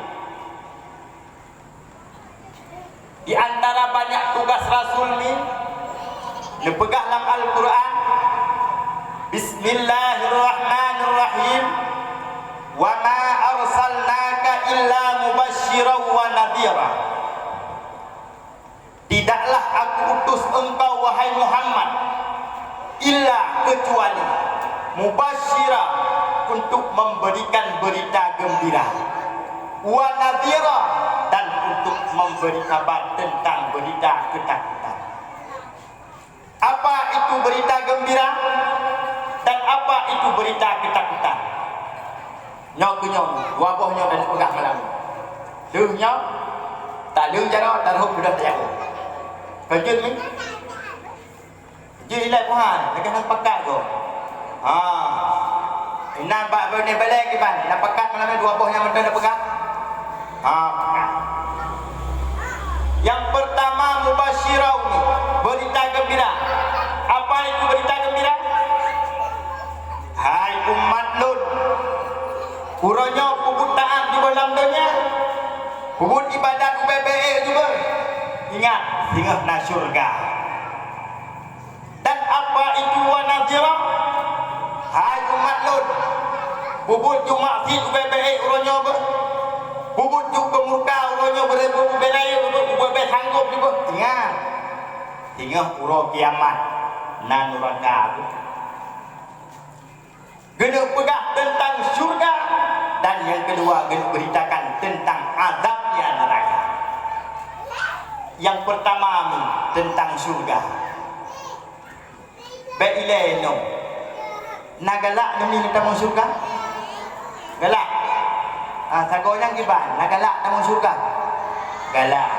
Di antara banyak tugas Rasul ni, dipegang dalam Al-Quran. Bismillahirrahmanirrahim. Wa ma arsalnaka illa mubasysyiran wa nadhira. Tidaklah aku utus engkau wahai Muhammad illa kecuali mubasysyiran, untuk memberikan berita gembira, wa nadhira, dan untuk memberi kabar tentang berita ketakutan. Apa itu berita gembira dan apa itu berita ketakutan? Nyok-nyok, dua bohnya dan pegang malam. Leuhnya, tak leuh jara, tak leuh sudah tak jago. Kejut ni, kejut ilai puhan, dekat nak pakat ko. Nampak benda balik ke ban, nak pakat malam ni dua bohnya mentah nak pegang. Pakat. Yang pertama mubasyirah ni, berita gembira. Apa itu berita gembira? Hai umat Lut, urangnya puput taat di dalam dunia, puput ibadat UBBE juga. Ingat, singgah na syurga. Dan apa itu wanazirah? Hai umat Lut, puput cuma si UBBE urangnya ber, puput juga murka urangnya berebu belai UBBE sanggup juga. Ingat, singgah urang kiamat nan neraka. Kena pegang tentang syurga, dan yang kedua kena beritakan tentang azabnya neraka. Yang pertama tentang syurga. Baileno. Nagalak demi tamu syurga? Galak. Sagonya kiban, nagalak tamu syurga. Galak.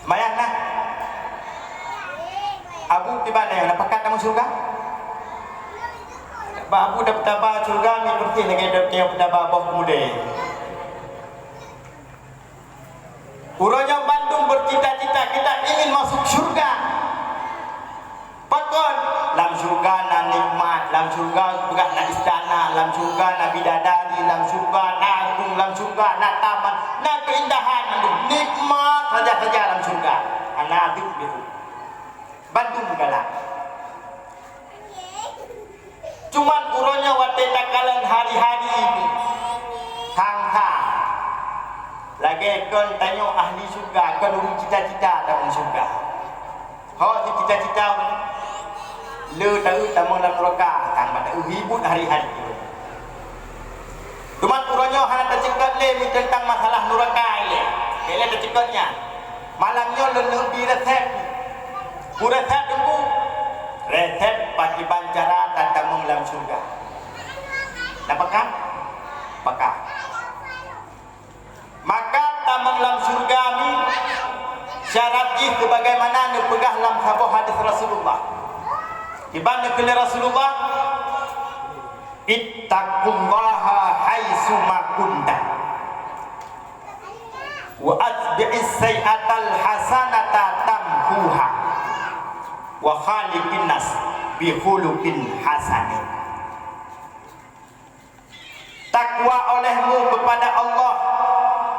Semayang nak. Abu tiba na napakat tamu syurga? Abu dapat tabah syurga ni berarti lagi dapat tabah bawah pemuda. Urangnya Bandung bercita-cita kita ingin masuk syurga. Pakon dalam syurga na nikmat, dalam syurga bukan na istana, dalam syurga na bidadari, dalam syurga na agung, dalam syurga na taman, na keindahan, nikmat saja-saja dalam syurga. Anak itu Bandung galak. Cuman urangnya waktu takalan hari-hari ini hang-hang lagi kon tanya ahli syurga, kon urang cita-cita dalam syurga. Ho si cita-cita le tahu tamu dalam neraka kan pada hibut hari-hari. Cuman urangnya hana tercekat le tentang masalah neraka le. Kele tercekatnya. Malamnya lebih resep. Resep dulu. Resep bagi bancara dan tamu dalam syurga. Dapatkah? Pakah. Maka tamu dalam syurga ni syaratnya sebagaimana dipegah dalam sebuah hadis Rasulullah. Ibn kala Rasulullah, ittaqullaha haitsu ma kunta wa atbi'is sayyi'atal hasanata tamhuha wa khaliqin nas bi khuluqin hasanin. Takwa olehmu kepada Allah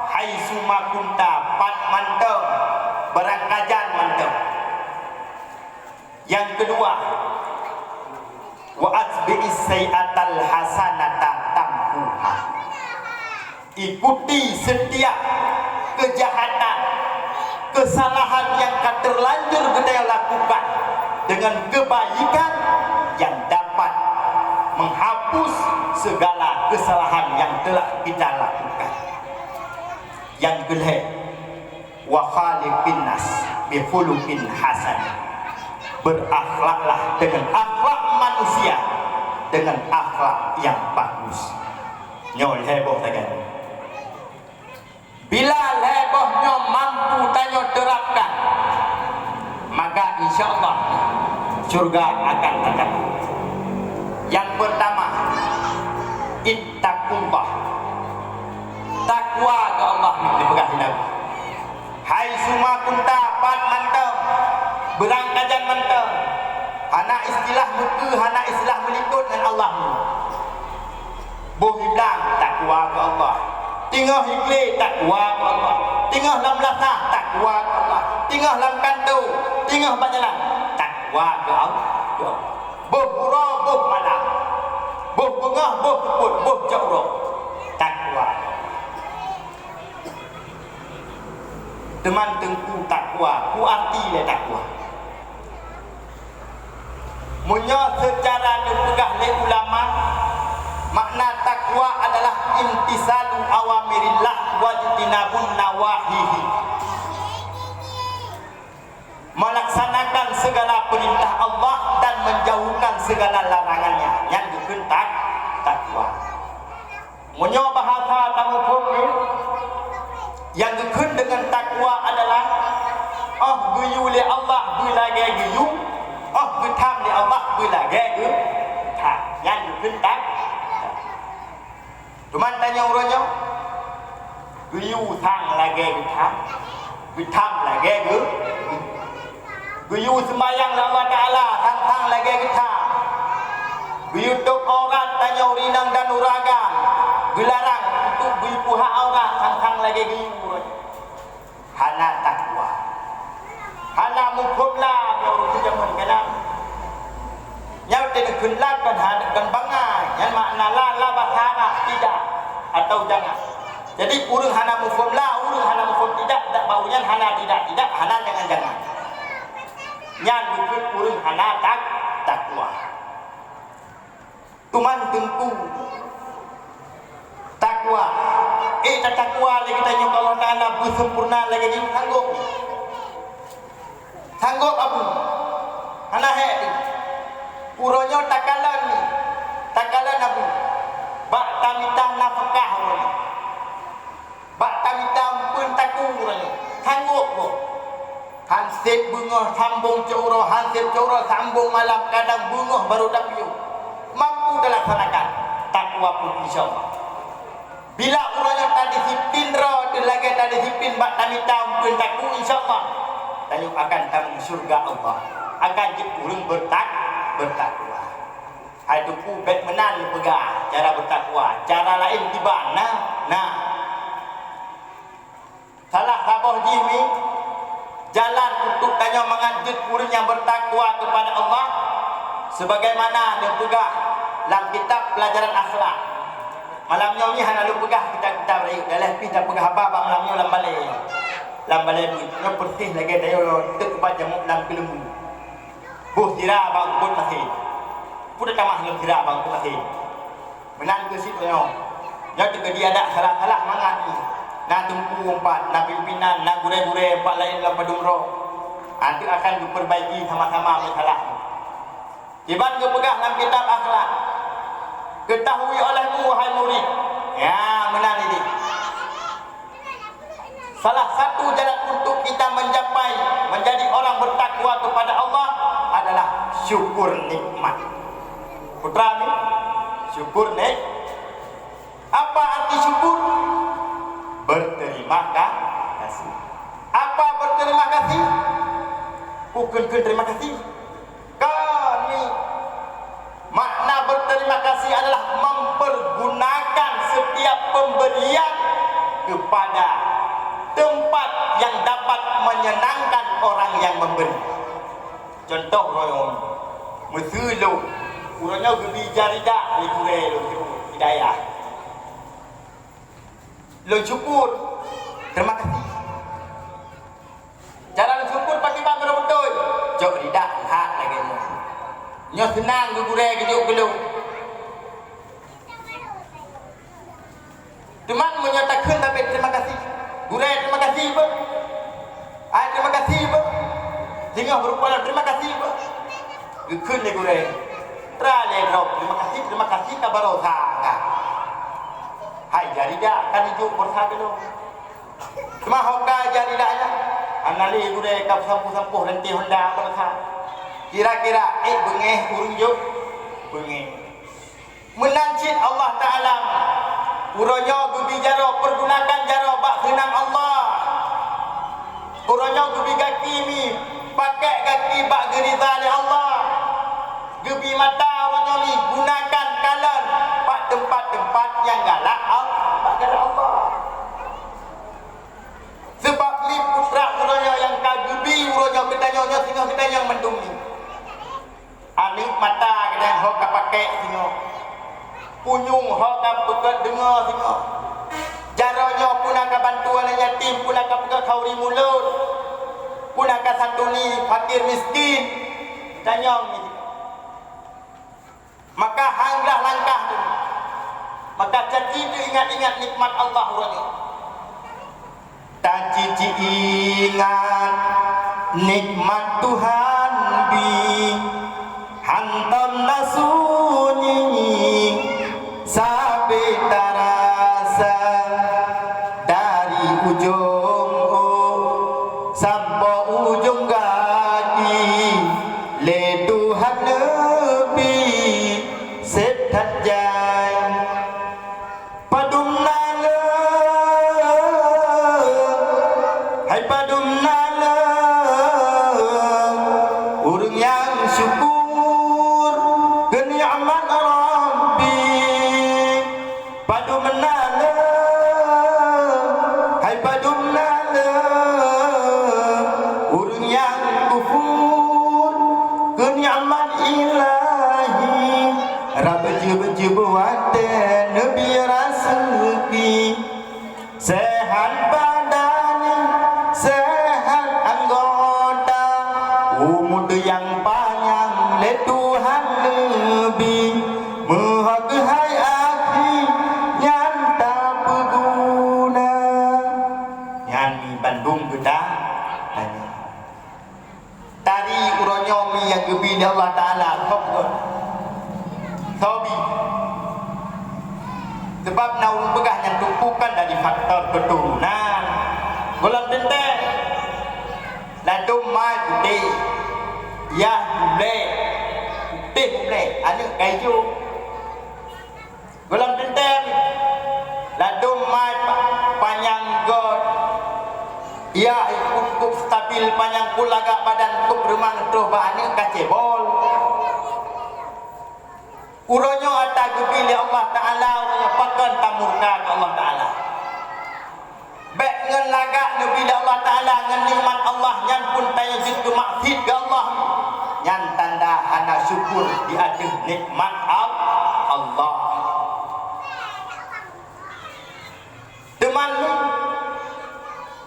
haitsu ma kunta, pat mantap berangkajan mantap. Yang kedua, wa atbi'is sayyi'atal hasanata tamhuha, ikuti setiap kejahatan, kesalahan yang terlanjur kita lakukan dengan kebaikan yang dapat menghapus segala kesalahan yang telah kita lakukan. Yang kedua, wa khaliqin nas bi khuluqin hasan, berakhlaklah dengan akhlak manusia, dengan akhlak yang bagus. Nyol heboh saja. Bila hebohnya mampu tanya terapkan, maka insya Allah surga akan tercapai. Yang pertama, ittaqullah. Takwa ke Allah ni dipegang di Nabi. Hai suma kunta pat manteng, berangkajan manteng. Hana istilah muka, hana istilah melikut dengan Allah. Boh bilang takwa ke Allah. Tinggal hikli takwa ke Allah. Tinggal dalam lasah takwa ke Allah. Tinggal dalam kantu, tinggal berjalan takwa ke Allah. Boh pura, boh malam, boh bengah, boh puput, boh jauh takwa. Teman tengku takwa, ku arti le takwa. Munya secara dipegah oleh ulama, makna takwa adalah imtisalu awamirillah wa jinabun nawahihi. Melaksanakan segala perintah Allah dan menjauhkan segala larangannya. Yang dikentak takwa. Munya bahasa tamu pun yang dikun dengan takwa adalah guyu li Allah bilage guyu, gutam li Allah bilage gu tak. Yang dikun tak. Cuman tanya orangnya, guyu sang lage gutam, gutam lage gu, guyu sembahyang Allah Taala sang lage gutam, guyu tok orang tanya urinang dan uragan, dilarang untuk guyu puha orang sang lage guyu. Hana takwa, hana mukhobla yang zaman kalam. Yang tidak kenal kan bangai, yang makna la bahana tidak atau jangan. Jadi urang hana mukhobla, urang hana mukhom tidak, tak baunya hana tidak, hana jangan. Yang bukan urang hana takwa. Tuman tentu takwa. Takwa lagi tanya Allah Ta'ala bersempurna lagi ni sanggup abu hana hek ni puronyo takalan abu bak tamitah nafkah orang bak tamitah pun taku orang sanggup ko hansip bunga sambung coro hansip coro sambung malam kadang bunga baru dapiu mampu dilaksanakan takwa pun insyaallah. Bila orangnya tak disiplin roh, dia lagi tak disiplin bak tamitah pun taku insyaallah. Tayu akan tamu surga Allah. Akan dikurung bertakwa. Hai tu ku bet menan pegang cara bertakwa. Cara lain tiba nah. Salah sabah jimi jalan untuk tanya mengajut kurung yang bertakwa kepada Allah sebagaimana dia pegang dalam kitab pelajaran akhlak. Malamnya ni hana lu pegah kita berayu dalam pi tak pegah apa malamnya lambalai ni pertih lagi tayo tek ba jamuk lam kelembu buh tira bang pun masih pudah tamah lam tira bang pun masih menan ke situ yo ya dia ada salah mangat ni na tumpu empat na pimpinan na gure-gure empat lain lam padumro nanti akan diperbaiki sama-sama masalah iban ke pegah dalam kitab akhlak. Ketahui olehmu wahai murid. Ya, benar ini. Salah satu jalan untuk kita menjadi orang bertakwa kepada Allah adalah syukur nikmat. Putra ni, syukur nikmat. Apa arti syukur? Berterima kasih. Apa berterima kasih? Bukan terima kasih. Makna berterima kasih adalah mempergunakan setiap pemberian kepada tempat yang dapat menyenangkan orang yang memberi. Contoh royong mesulu urangnya gebi jarida di gure lo hidayah. Lo syukur, terima kasih. Cara lo syukur pakai bang betul. Jok ridak hak lagi ni. Nyo senang gure gejuk gelu. Teman menyatakan tapi terima kasih. Gure terima kasih ba. Terima kasih ba. Tinggal berupa terima kasih ba. Gekun le gure. Trale drop terima kasih ka barosa ka. Hai jarida kan ijuk bersa dulu. Cuma hoka jaridanya. Anali gure kap sampu-sampu henti Honda barosa. kira-kira bengeh urung juk bengeh menancit Allah Ta'ala uronyo gubi jaro pergunakan jaro bak senang Allah uronyo gubi kaki mi pakai kaki bak geriza oleh Allah gubi mata uronyo mi gunakan kalan bak tempat-tempat yang galak bak galak Allah sebab mi putra uronyo yang kagubi uronyo kedanyonya tengah kedanyang mendumi anik mata kedang hok pakai tengok punyung hok pegat dengar tengok jaronyo pun akan bantu anak yatim pun akan pegat kauri mulut pun akan santuni fakir miskin tanyong ni maka hanglah langkah tu maka jadi tu ingat-ingat nikmat Allah urangnya tak cici ingat nikmat Tuhan bi hantam nasunyi sampai terasa dari ujung sampai ujung kaki le Tuhan lebih setat jai padum nala hai padum nala urang yang syukur ke nikmat Rabbi padum nala hai padum nala urang yang kufur ke nikmat ilahi rabji buat nabi rasulki sehat badan sehat anggota umur yang panjang le Tuhan lebih menghargai akhi nyata berguna nyanyi Bandung kita tanya tadi uronyo mi yang gebi Allah Ta'ala Sobi sebab naung begah yang tumpukan dari faktor keturunan golong dendek ladum mai putih ya boleh putih boleh anak kayu golong dendek ladum mai panjang god ya cukup stabil panjang kulaga badan cukup remang terus anak kacebol uronyo ata gubili Allah Ta'ala uronyo pakan tamurka ke Allah Ta'ala baik ngan lagak nubili Allah Ta'ala ngan nikmat Allah nyan pun tanya jitu maksud ke Allah nyan tanda anak syukur di aduh nikmat Allah teman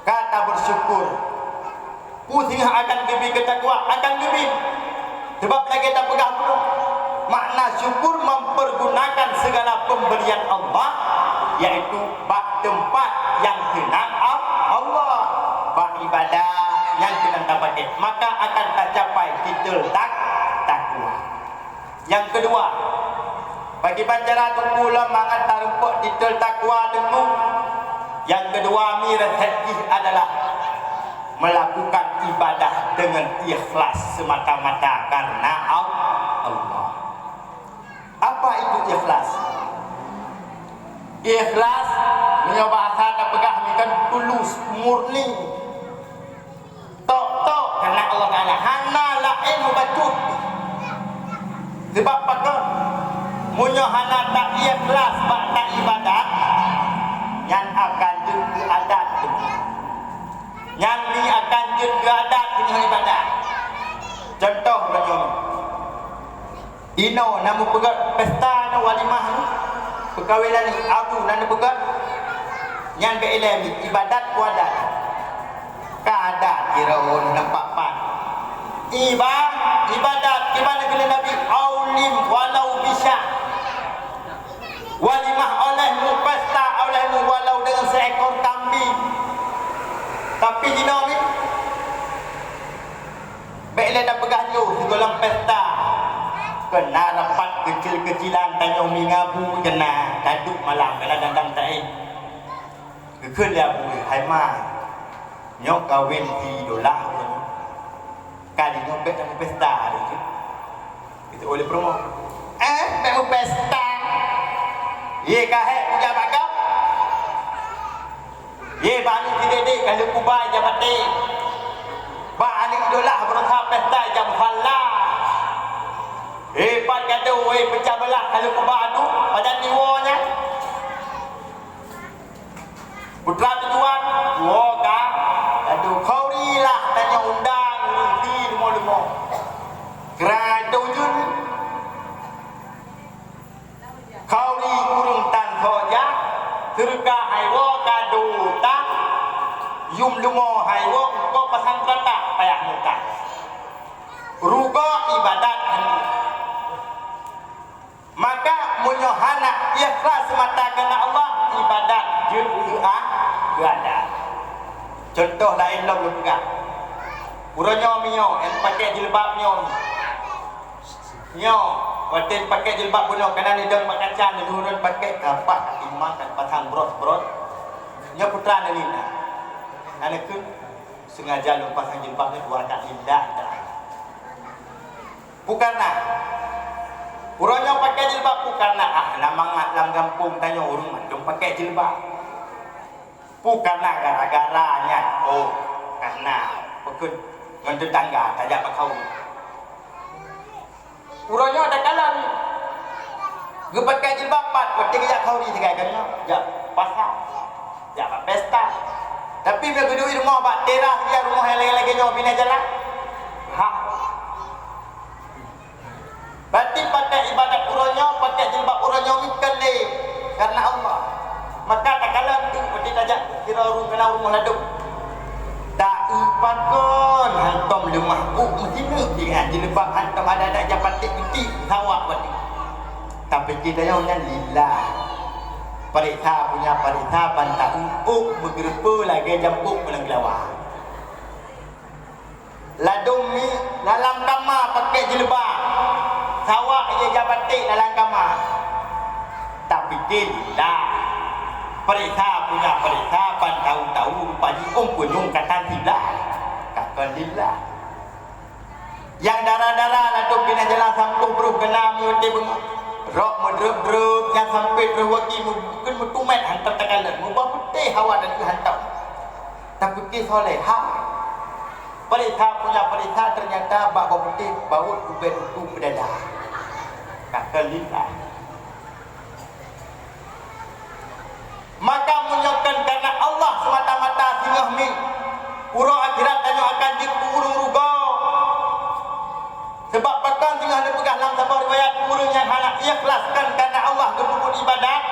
kata bersyukur pusing akan gebi ketakwa akan gebi sebab lagi tak pegang pun makna syukur mempergunakan segala pemberian Allah yaitu bak tempat yang kenal Allah bak ibadah yang kenal dapat maka akan tercapai titel takwa yang kedua bagi pancara tunggulah mangat tarempok titel takwa tentu yang kedua mirasati adalah melakukan ibadah dengan ikhlas semata-mata karena Allah. Apa itu ikhlas? Ikhlas punya bahasa tak pegah ni kan tulus murni. Tok karena Allah Taala hana lain mubacut. Sebab pakon munyo hana tak ikhlas bak tak ibadat yang akan jadi adat. Yang ni akan jadi adat punya ibadat. Contoh macam Ino nama pegat pesta na walimah ni perkahwinan ni aku nana pegat yang ke ilmu ibadat kuadat keadat kira orang nampak pan ibadat gimana kena Nabi aulim walau bisa walimah olehmu pesta olehmu walau dengan seekor kambing tapi Ino ni baiklah dah pegah jauh segala pesta kena rapat kecil-kecilan tanya umi ngabu kena kaduk malam kena dandang taik kekun dia bu hai mai nyok kawin di dolah Kali nyobek dalam pesta hari tu. Itu oleh promo. Dalam pesta. Ye kahek punya bakap. Ye bani tidak kalau kubai jabati. Bani idolah berusaha pesta jam khala. Pan kata pecah belah kalau kubai tu pada niwonya. Putra tujuan, woka, aduh kau ni lah tanya undang, di demo. Kerana ujun, kau ni urung tan hoja, terka haiwo kado tak, yum lumo haiwo kau pasang kereta payah muka. Rugo ibadat hendak. Maka munyohana ikhlas semata karena Allah ibadat juga ada. Contoh lain lo belum pegang. Uronyo mio en pakai jilbab nyo waten pakai jilbab puno karena ni dong makacan ni urun pakai kapak imang kan pasang bros nyo putra ni lina. Ana ku sengaja lo pasang jilbab ni dua kat indah. Bukanlah uronyo pakai jilbab bukanlah lamangat lam kampung tanya urung mandung pakai jilbab. Bukanlah gara-garanya. Karena pekun dengan tetangga tajak pakau. Uronyo ada kalam. Ge pakai jilbab pat, pati ke kau ni tegai kan. Jak pasar. Jak pesta. Tapi bila kedua rumah bat teras dia rumah yang lagi nyo pindah jalan. Berarti pakai ibadat uronyo, pakai jilbab uronyo mikale karena Allah. Maka tak kalah tu pati tajak kira orang kena rumah laduk. Tak ipakon hantam lemah mesti nak dengan jilbab hantam ada japatik piti sawak pati. Tapi kita yang lillah. Perintah punya perintah bantah bergerupa lagi jambuk melenggelawah. Ladung ni dalam kamar pakai jilbab. Sawak dia jabatik dalam kamar. Tak fikir lillah. Perintah punya perintah tahu-tahu pagi punyung kata tidak. Kata lillah. Yang darah-darah ladung bina jalan sampuh beruh kena mute bengok. Rok medrep-drep yang sampai berwaki mungkin metumet hantar tekalan. Mubah putih hawa dan hantar. Tapi kes soleha. Perintah punya perintah ternyata bak putih baut ubed itu berdadah. Kata lillah. Maka menyokkan karena Allah semata-mata singgah min. Urang akhirat tanya akan dikurung ruga. Sebab bahkan singgah ada pegang dalam sabar riwayat kurung yang halak ikhlaskan karena Allah kebukun ibadat.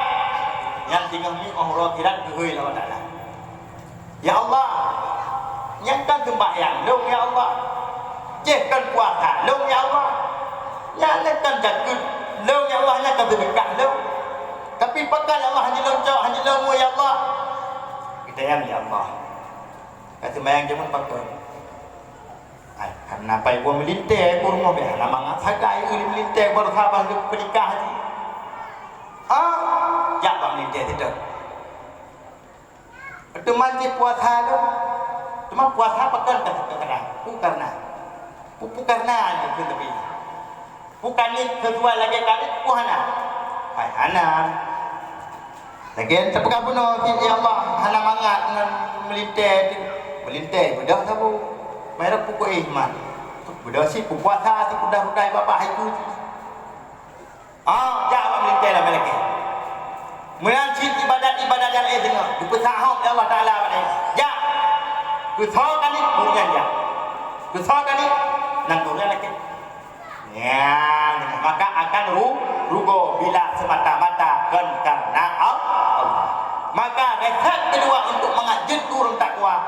Yang singgah min urang akhirat gehui lawan Allah. Ya Allah, nyangkan sembahyang dong ya Allah. Jehkan puasa dong ya Allah. Nyalakan jagut dong ya Allah, nyalakan sedekah dong. Tapi pakai Allah hanya loncok, hanya lomu ya Allah. Kita yang ya Allah. Kata mayang jaman pakai. Karena apa ibu melintir, ibu rumah biar lama sagai ibu melintir baru sahabat pernikah ni. Jangan melintir tidak. Itu manji puasa tu. Cuma puasa pakai kata-kata. Bukan ni tapi. Bukan ni sesuai lagi kali puhana. Hai hana. Lagian terpegang penuh ya Allah, hana mangat dengan melintir bedah tahu. Mereka pukul iman. Bedah si puasa si kuda-kuda bapak itu. Jangan melintir lah mereka. Mengaji ibadat-ibadat yang lain tengah. Dipesaham ya Allah Ta'ala pada ya. Kusahakan ni punya ya. Kusahakan ni nanggunya lagi. Ya, maka akan rugo bila semata-mata karena Allah. Maka rehat kedua untuk mengajut turun takwa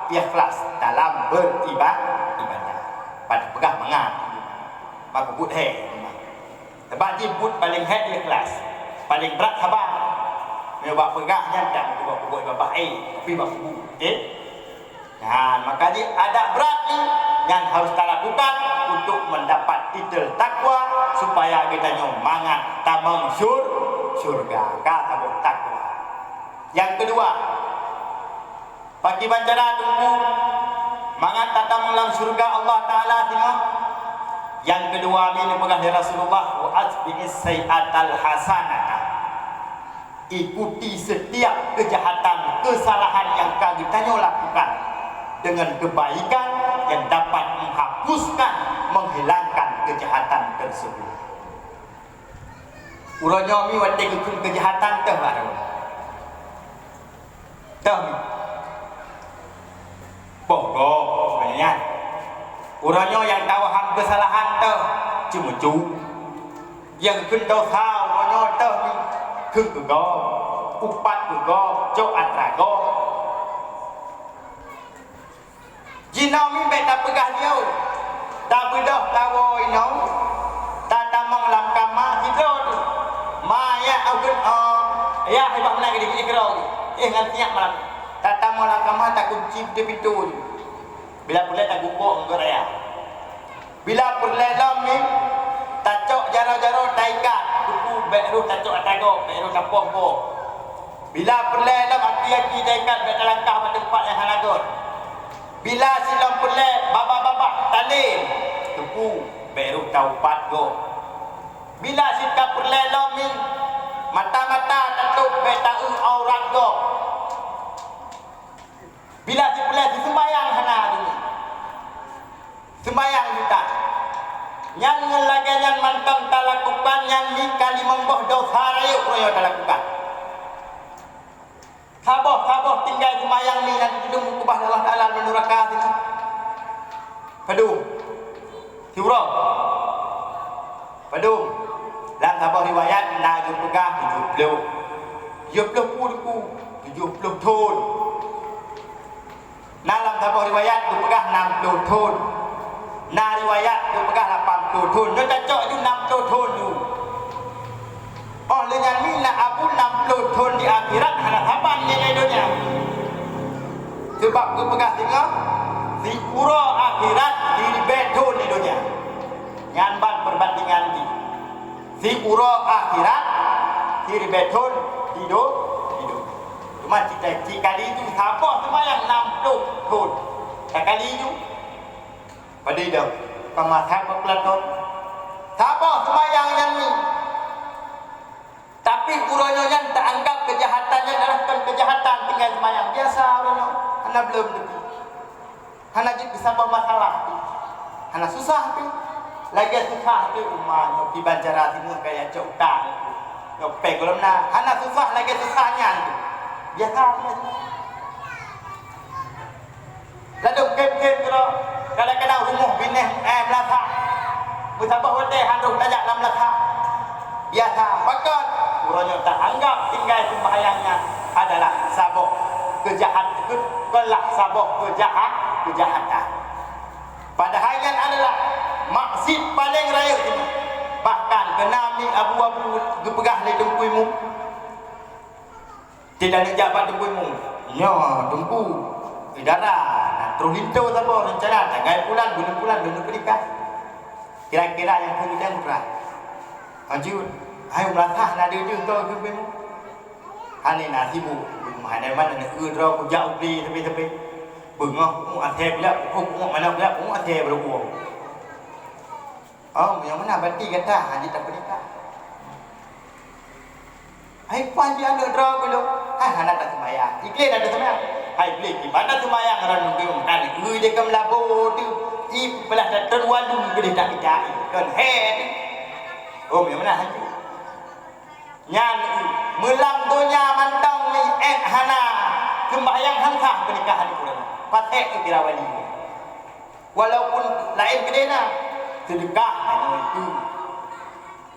ikhlas dalam beribadah. Pada pegang mengat. Maka but sebab jibut paling head ikhlas. Paling berat sabar. Dia buat pegahnya dan buat bapak tapi bapak maka dia ada berat ni yang harus kita lakukan untuk mendapat titel takwa supaya kita nyomangat tamang surga kata takwa. Yang kedua, bagi bacara tunggu mangat datang dalam surga Allah Ta'ala tengok. Yang kedua ini pegah dari Rasulullah, wa atbi'is sayyi'atal hasanata, ikuti setiap kejahatan, kesalahan yang kamu lakukan dengan kebaikan yang dapat menghapuskan, menghilangkan kejahatan tersebut. Uranya mi wate kejahatan teh baru. Teh. Pokok sebenarnya. Uranya yang tahu ham kesalahan teh cuma yang kendau tahu uranya teh ni kego, upat kego, jok atrago. Jina mi beta pegah dia. Tak bedah tawo ino. Tak tamang lam kama hidro. Maya agun ya hebat mana gede kero. Ngantiak malam. Tak tamang lam kama tak kunci pintu. Bila pulai tak gupok engkau raya. Bila pulai lam ni tak cok jaro-jaro taikat. Kuku beru tak cok atago, beru kampung po. Bila pulai lam aki-aki taikat beru langkah pada tempat yang halagot. Bila silam pulai baba-baba talim. Kuku beru taupat go. Bila sikap pulai lam ni mata-mata tutup beru aurat go. Bila si pulai si sembayang hana ni. Sembayang kita. Yang lagi yang mantap tak lakukan, yang ni kali membuh dosa raya royo tak lakukan. Saboh tinggal sembayang ni nanti hidung kubah Allah Ta'ala menuraka sini. Padu. Siurah. Padu. Dalam saboh riwayat nak pegah 70 puluh 70 ton. Dalam saboh riwayat pegah 60 ton. Nah riwayat pegah 80 ton. Dia tak cok tu 60 ton tu. Oh lengan ni nak abu 60 ton di akhirat hana saban ni dunia. Sebab aku pegah tengok si pura akhirat di beton di dunia. Nyanban perbandingan ni. Si pura akhirat di beton di dunia. Cuma cik kali itu siapa sembahyang 60 ton. Tak kali itu. Pada dah pematah Platon. Siapa sembahyang yang ni? Tapi uranya yang tak anggap kejahatannya adalah kejahatan tinggal sembahyang biasa uranya. Hana belum lebih. Hana jadi sabab masalah. Hana susah tu. Lagi susah tu umah di Banjaran Timur kayak cokta. Ngopek belum nak. Hana susah lagi susahnya tu. Biasa. Lalu kem-kem kalau kadang-kadang rumah bineh belakang. Musabah hotel handuk tajak dalam belakang. Biasa. Bahkan uranya tak anggap tinggal sembahyangnya adalah sabuk kejahatan. Kelak sabuk kejahatan. Padahal yang adalah maksud paling raya ini. Bahkan kena ni abu-abu dipegah le dengkuimu. Tidak ada jabat dengkuimu. Ya, dengku. Idara. Terus lintu siapa rencana tak gaya bulan pernikah. Kira-kira yang kemudian murah. Anjur, ayo melatah nak dia kau ke bemu. Hani nak sibuk. Mana mana nak udra ku jauh di tepi-tepi. Bengah mu athe pula, mu mana pula mu athe beruang. Oh, yang mana berarti kata haji tak pernikah. Hai puan dia ada udra dulu. Anak tak sembahyang. Iklim ada sembahyang. Hai beli di mana sembahyang orang nunggu kali lui dia kam labo tu i belah dah terwalu gede tak tidak kan head oh yang mana haji nyan melam dunia mantang ni hana sembahyang hangkah pernikahan itu patek ke birawali walaupun lain gede nah sedekah itu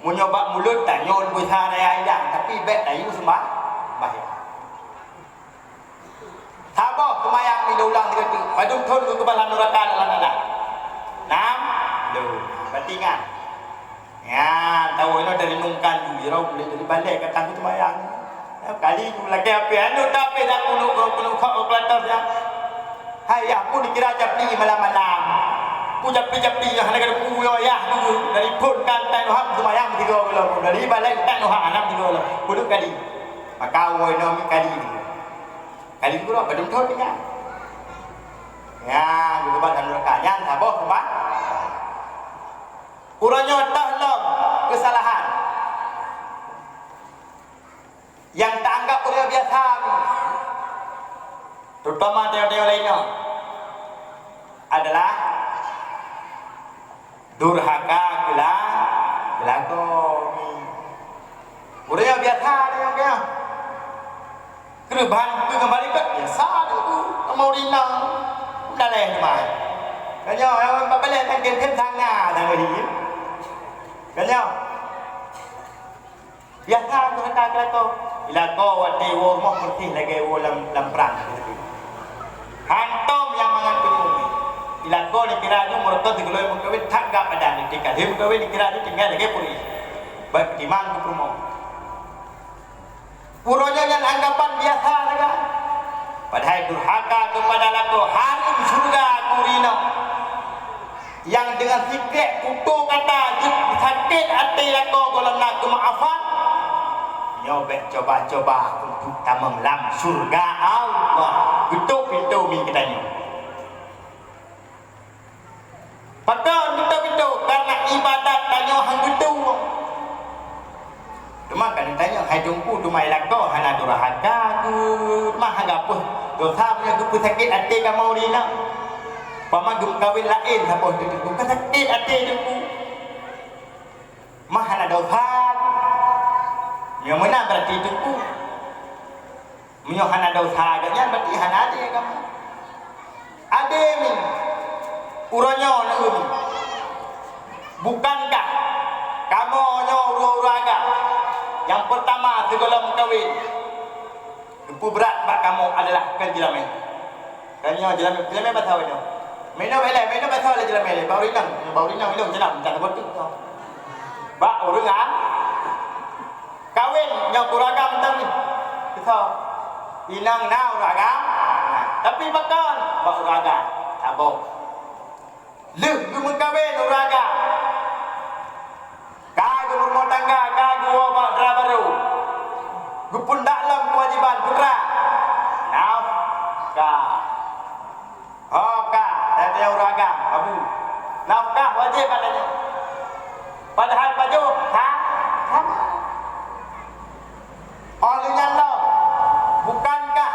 menyoba mulut tak nyon besar daya ayam tapi bet ayu sembahyang Sabar semayang ni ulang tiga tu. Padung thon ke kepala neraka dalam anak. 6 lu. Berarti ingat. Ya, tahu ini dari nungkan tu. Irau boleh dari balik kata tu semayang. Kali tu lagi apa anu tapi dah kuno kau kelantar ya. Hai aku dikira japli malam-malam. Ku japli yang ada ku yo ya tu dari pun kan tak ham semayang tiga kilo. Dari balik tak noh anak tiga kilo. Kudu kali. Maka woi no mi kali. Kali pula badung thon ni kan. Ya, gitu ban dan rekayan saboh teman. Uranya tahlom kesalahan yang tak anggap urang biasa, terutama teo-teo lainnya adalah durhaka gelako. Urang biasa dia kerubahan kembali ke biasa tu mau rinang dah lain teman. Kanyo yang balik tangkin tentang na dah ni. Kanyo biasa durhaka gelako. Ilako wati wo mo mesti lagi wo lam perang. Hantom yang mengaku ini. Ilako dikira ju mereka digoloi mengkawin tak gak pada ni tinggal. Dia mengkawin dikira ju tinggal lagi puri. Baik dimang ke promo. Puronya yang anggapan biasa saja. Padahal durhaka kepada lako harum surga kurino. Yang dengan sikit kutu kata sakit hati lako golong nak kemaafan. Nyobek coba-coba untuk tamam lam surga Allah. Betul pintu min katanya. Padahal betul-betul karena ibadat tanya hang betul. Cuma kan tanya hai tungku tu mai lakoh hana durhaka tu mah hang apa. Dosa punya tu sakit hati ka mau dina. Pama gum kawin lain saboh tu ka sakit hati tu. Mah hana dosa. Yang mana berarti itu ku menyohana dosa agaknya berarti hana ada kamu ada ni uranya ni bukankah kamu ura-uraga yang pertama sebelum kahwin itu berat bak kamu adalah kan jelame kanyo jelame batau itu meno batau le jelame bau rinang itu jelam tak betul bak urang kawin yang kuragam tadi kita inang nau ragam tapi bakal bak ragam abo leh gumun kawin ragam kagu rumah tangga kagu wabak baru gupun dalam kewajiban putra nau ka hoka tadi ragam abu nafkah wajib adanya padahal baju olehnya Allah, bukankah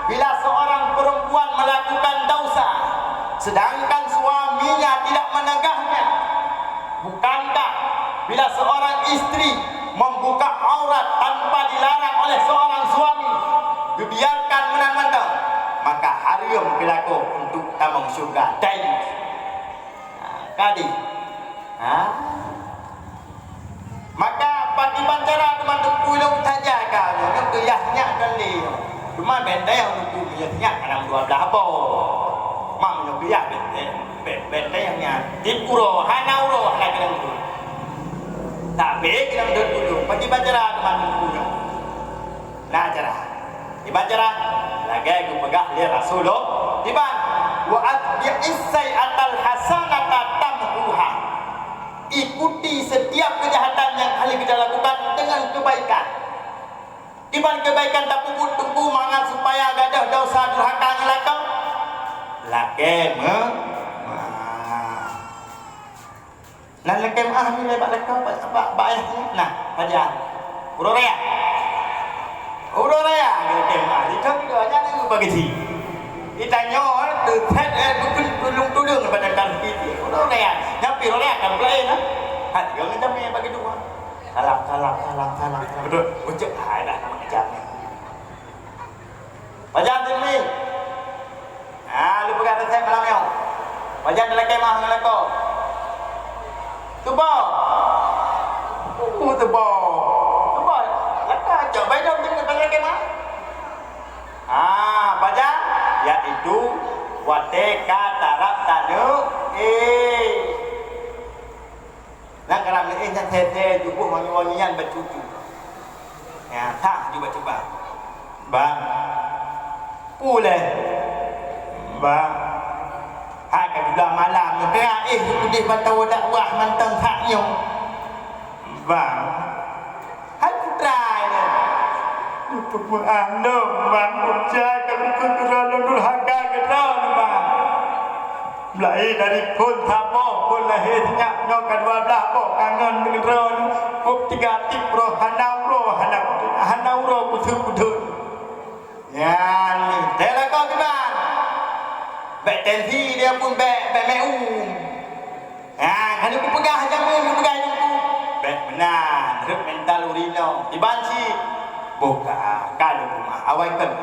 bila seorang perempuan melakukan dosa sedangkan suaminya tidak menegahnya, bukankah bila seorang istri membuka aurat tanpa dilarang oleh seorang suami dibiarkan menang-menang, maka haram berlaku untuk tamang syurga daim kadi maka pagi bancara teman tuku lu saja kau yang kuyahnya kali cuma benda yang tuku kuyahnya kadang 12 apa mang yang kuyah benda yang dipuro hanauro lagi tu tapi kita dulu pagi bancara teman tuku nah cara di bancara lagi aku pegah li rasulullah tiban wa atbi'is sayyatal hasanata tamhuha ikuti setiap kejahatan yang kali kita lakukan dengan kebaikan. Iban kebaikan tak puput tunggu mangan supaya gadah dosa durhaka ngelakau. Lake nah lake ni lebat lakau pak ayahnya. Nah, pajan. Urorea lake di thang dia aja ni bagi si. Itanya tu set bukan tulung pada kan itu. Urorea, nyapi urorea kan play nah. Hati yang kita punya bagi dua. Salam. Betul. Ucap dah nama kejamnya. Pajan ni. Lu pegang resep malam yo. Pajan dalam kemah ngelako. Tubo. Tubo. Laka jauh baik dong dengan dalam kemah. Pajan yaitu wateka tarap tanu Nak kerana ini saya cukup wangi-wangian bercucu. Ya, tak juga coba. Bang, pulih. Bang, agak juga malam. Kerana kudih batau dakwah mantang haknya. Bang, hai putra ni. Lupa anda, bang, percaya kalau kerana durhaka kerana bang. Mulai dari pun tapo pun lahir nyak nyokan wablah po kangen mengeron puk tiga tip roh hanau roh kudu ya ni tela kau keman bek tensi dia pun bek meu kalau ku pegah jamu ku pegah jamu bek benar rep mental urino dibanci buka kalau rumah awai kan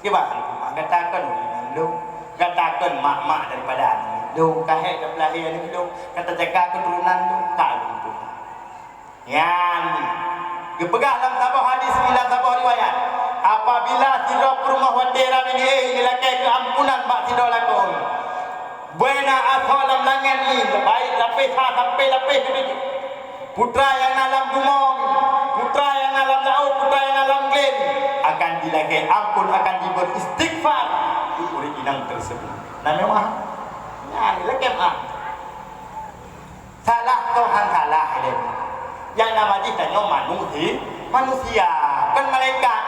kiba rumah katakan urino katakan mak-mak daripada lu kahek dah lahir ni lu kata jaga keturunan lu kalau tu yang ni kepegah dalam sabah hadis dalam sabah riwayat apabila tidak rumah wandera ini lakai keampunan bak tidak lakon buena asalam langit ni baik lapis sampai lapis begitu putra yang dalam gumong putra yang dalam laut putra yang dalam glen akan dilakai ampun akan diberi istighfar oleh inang tersebut dan memang ya lakai salah Tuhan salah dia yang nama kita manusia kan malaikat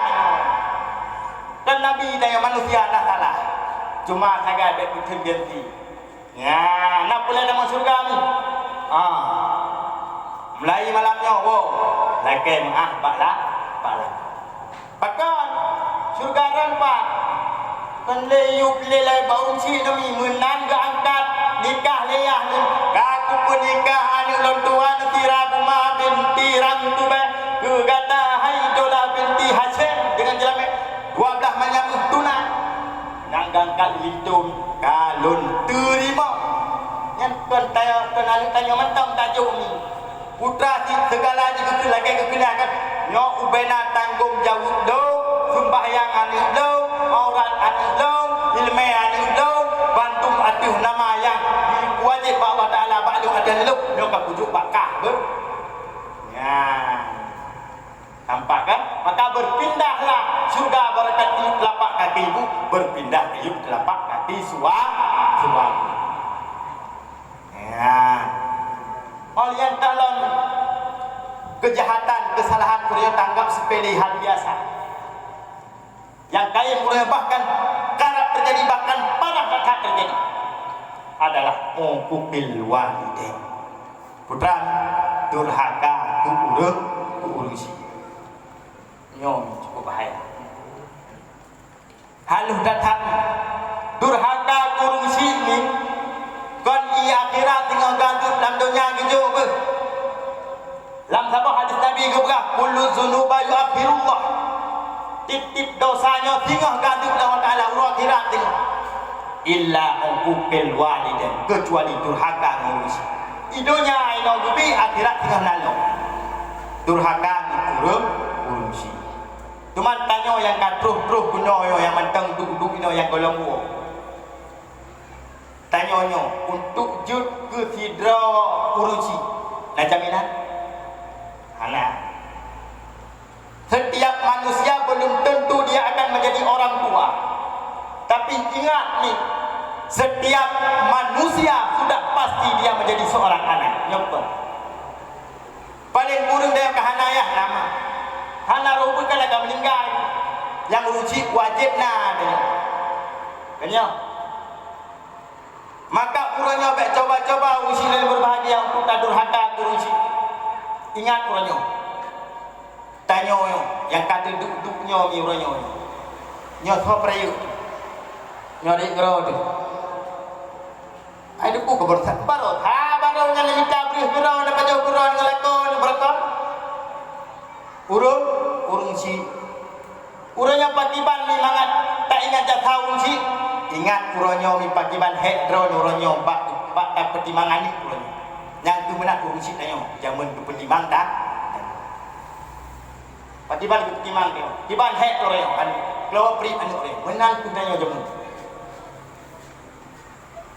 dan nabi dan yang manusia dah salah cuma saja ada tendensi ya nak pula dalam surga ni mulai malamnya lakai baklah bahkan surga rampak kan leyup lelai baun si demi menang ke angkat nikah leyah ni kaku pun nikah anu lontuan tirabu ma binti rangtube ke kata haidola binti Hashim dengan jelamek 12 malam tunai nanggang kali litung kalun terima yang tuan tanya mentang tajuk ni putra si segala je lagi kekelakan nyok ubena tanggung jawab do sembahyang anu do aurat anu do ilmu anu do bantu atuh nama yang wajib Allah Taala ba'du ada lu nyok pujuk bakah ber ya nampak kan maka berpindahlah surga berkat telapak kaki ibu berpindah ke telapak kaki suami ya oleh yang dalam kejahatan kesalahan Korea tanggap sepele hal biasa yang kaya Korea bahkan kerap terjadi bahkan parah tak terjadi adalah ukukil walidain putra durhaka kuurusi nyom cukup bahaya haluh datang durhaka kuurusi ni kan di akhirat tinggal gantung dalam dunia gitu ber dalam sabah hadis Nabi gebrah kullu zunuba yu'akhirullah tip-tip dosanya tinggal gantung dalam Allah akhirat tinggal illa uqukil walidain kecuali durhaka ngurusi idonya ino gubi akhirat tinggal nalo durhaka ngurusi cuma tanya yang katruh-truh punya yang mentang duduk ino yang golong tanyanya untuk jud ke sidra urusi nak jaminan anak setiap manusia belum tentu dia akan menjadi orang tua tapi ingat nih setiap manusia sudah pasti dia menjadi seorang anak nyokot paling burung dia kehanayah nama hana rumput kan akan meninggal yang urusi wajib nah kanya maka urangnya baik coba-coba urusi dan berbahagia untuk tak durhaka urusi ingat urangnya tanya yang kata duduknya mi urangnya nyo so prayu nyo dik gro tu ai duku kebersan baru baru nya minta beri gro na pajo gro ngelakon berkon urung si urangnya patiban ni mangat tak ingat jatah urung ingat uronyo mi pakiban hedron uronyo bak pertimbangan ni uronyo yang tu menak urusi tanya jamun tu pertimbang dah patiban tu pertimbang dia tiban het uronyo kan kalau pri anu uronyo menang tu tanya jamun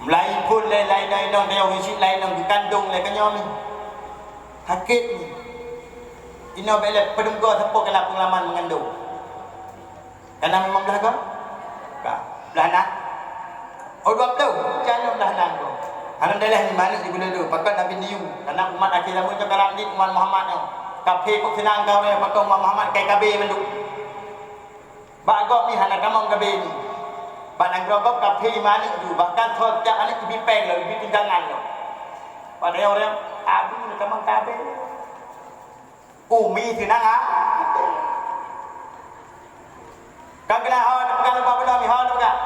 mulai pun lain tanya urusi lain yang dikandung le kanyo ni sakit ni ino bele pedunggo sepo kala pengalaman mengandung karena memang dah kau belah nak dua betul jangan dah nak kau alhamdulillah ni mana di bila dulu pakai Nabi Niu karena umat akhir zaman tu kalau ni umat Muhammad tu kafe kok senang kau ni pakai umat Muhammad kai kabe menduk bagok ni hana kamong kabe ni Banang gerogok kafe mana tu bahkan setiap anak ibi peng lah, ibi tinggalan lah. Pada orang abu nak kamang kafe. Umi senang ah. Kagak hal pegang apa benda mi hal pegang.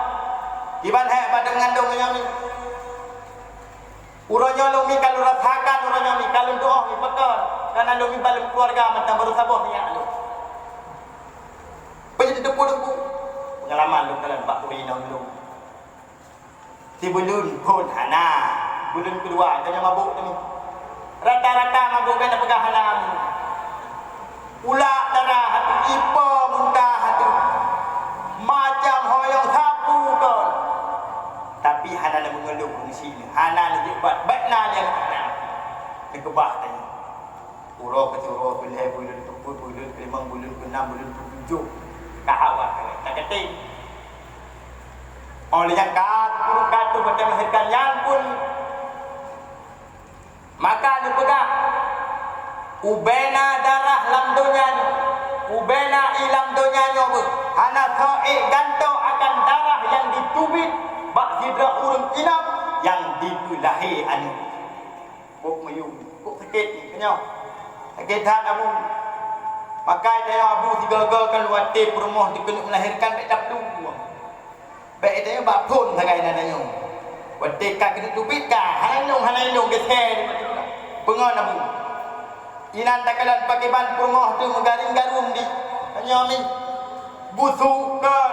Iban hai pada ngandung nyami. Uronyo lumi kalau rasakan uronyo mi kalau doa mi pekan. Karena lumi balam keluarga macam baru sabah ni lu. Penjadi depu-depu. Pengalaman lu dalam Pak Puri nang lu. Si bulun pun hana. Bulun kedua jangan mabuk ni. Rata-rata mabuk kan pegang halam. Ulak darah hati ipa muntah hati. Macam hoyong sapu kan. Tapi hana nak mengeluh di sini. Hana nak buat batna dia nak. Dia kebah tanya. Urau ke urau pilih bulan teput bulan ke-5 bulan ke-6 bulan ke-7. Kahawat tak keting. Oleh yang katu macam melahirkan yang pun maka dia pegang ubena darah lam dunia ni ubena ilam dunia nyoba hana ta'ik gantung akan darah yang ditubit bak hidra urung inap yang dipulahi anu buk mayung buk sakit ni kenyau sakit tak abu pakai dia abu tiga-gakan wati perumah dikena melahirkan baik tak tunggu baik dia bak pun sagai nananya wati kak kena tubit kah hanai-nung geser pengon abu inan takalan pakai ban perumah tu menggaring-garum di hanya ni busukkan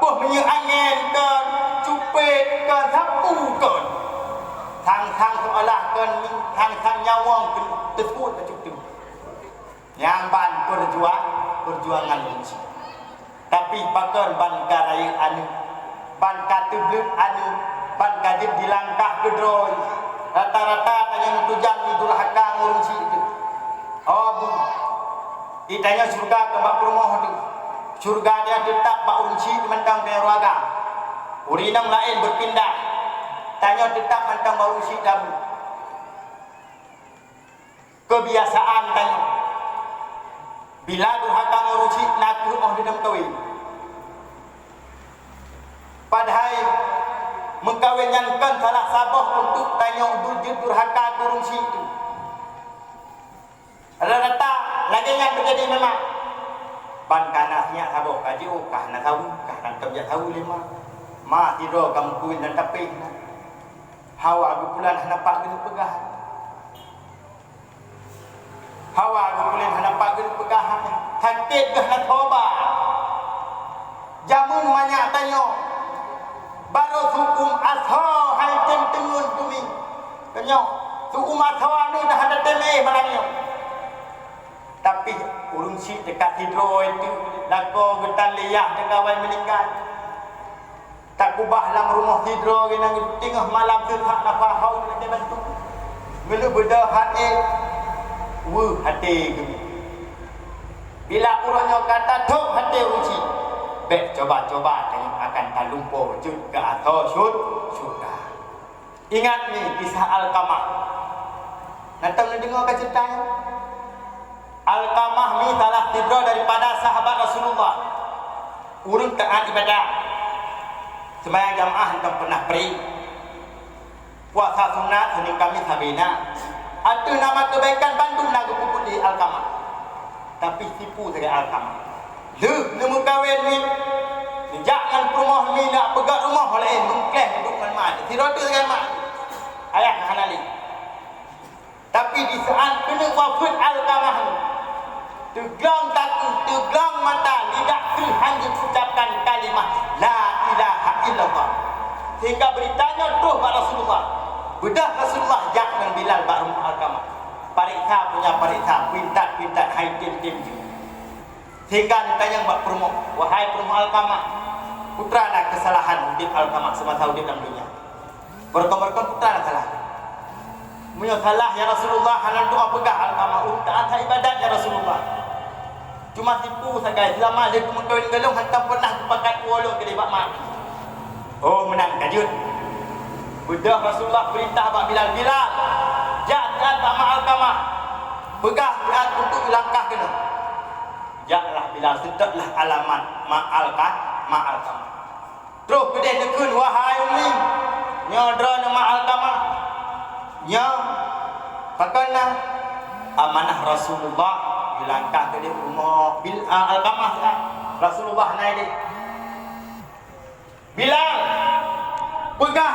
buh menye angin kan cupit kan sapu kan thang seolah kan thang nyawang tersebut macam tu yang ban perjuangan lunci tapi pakar ban garai anu ban katublut anu ban kadip dilangkah gedroi rata-rata tanya tujuan idul haka ngurunci itu oh bu ditanya surga ke bak rumah tu surga dia tetap bak urunci mentang dia raga urinam lain berpindah tanya tetap mentang bak urunci dabu kebiasaan tanya bila durhaka ngurunci naku oh di dalam kawin padahal mengkawinkan salah sabah untuk tanya durhaka ngurunci itu rata-rata lagi yang terjadi memang ban kanahnya sabah kaji kah nak tahu kah nak kerja tahu lima ma hidro kamu kuin dan tapi hawa gupulan nampak gini pegah hawa gupulan nampak gini pegah sakit gah nak toba jamun banyak tanya baru hukum asha hai tengun tumi kenyo hukum asha ni dah ada temeh malangnya tapi urunsi dekat hidro itu lako getan liah dengan kawan meninggal tak kubah dalam rumah hidro kena tengah malam tu tak apa hau nak bantu melu beda hati hati bila urangnya kata tok hati urunsi baik coba-coba tengok akan talumpo juga atau syurga ingat ni kisah Alqamah nanti dengar ke ceritanya Alqamah ni salah hidro daripada sahabat Rasulullah urung taat ibadah sembahyang jamaah tak pernah peri puasa sunat Senin Khamis Sabina ada nama kebaikan Bandung lagu pupuk di Alqamah tapi tipu saja Alqamah nemu kahwin ni jangan rumah ni nak pegang rumah lain mungkin untuk mana tidak ada dengan mak ayah hanali tapi di saat kena wafat Alqamah ni teglang takut, teglang mata, lidah hanya ucapkan kalimah La ilaha illallah. Sehingga beritanya terus kepada Rasulullah. Bedah Rasulullah jangan Bilal Ba'rum Alqamah. Pariksa punya pariksa, pintat hai tim. Sehingga ditanya buat perumah, wahai perumah Alqamah, putra nak kesalahan di Alqamah semasa hidup dalam dunia. Berkon-berkon putra nak salah. Punya salah ya Rasulullah, halan doa pegah Alqamah, taat ibadat ya Rasulullah. Cuma tipu saja selama dia kemungkinan galung hantam pernah kepakat kuala ke debat mak. Oh menang kajut. Bedah Rasulullah perintah bak Bilal jangan sama Alqamah. Pegah berat untuk langkah kena. Janganlah Bilal sedaplah alamat Alqamah. Terus kedai nekun wahai umi. Nyodra nama Alqamah. Nya pakana amanah Rasulullah dilangkah ke dia rumah bil Alqamah Rasulullah naik dia. Bilal pegah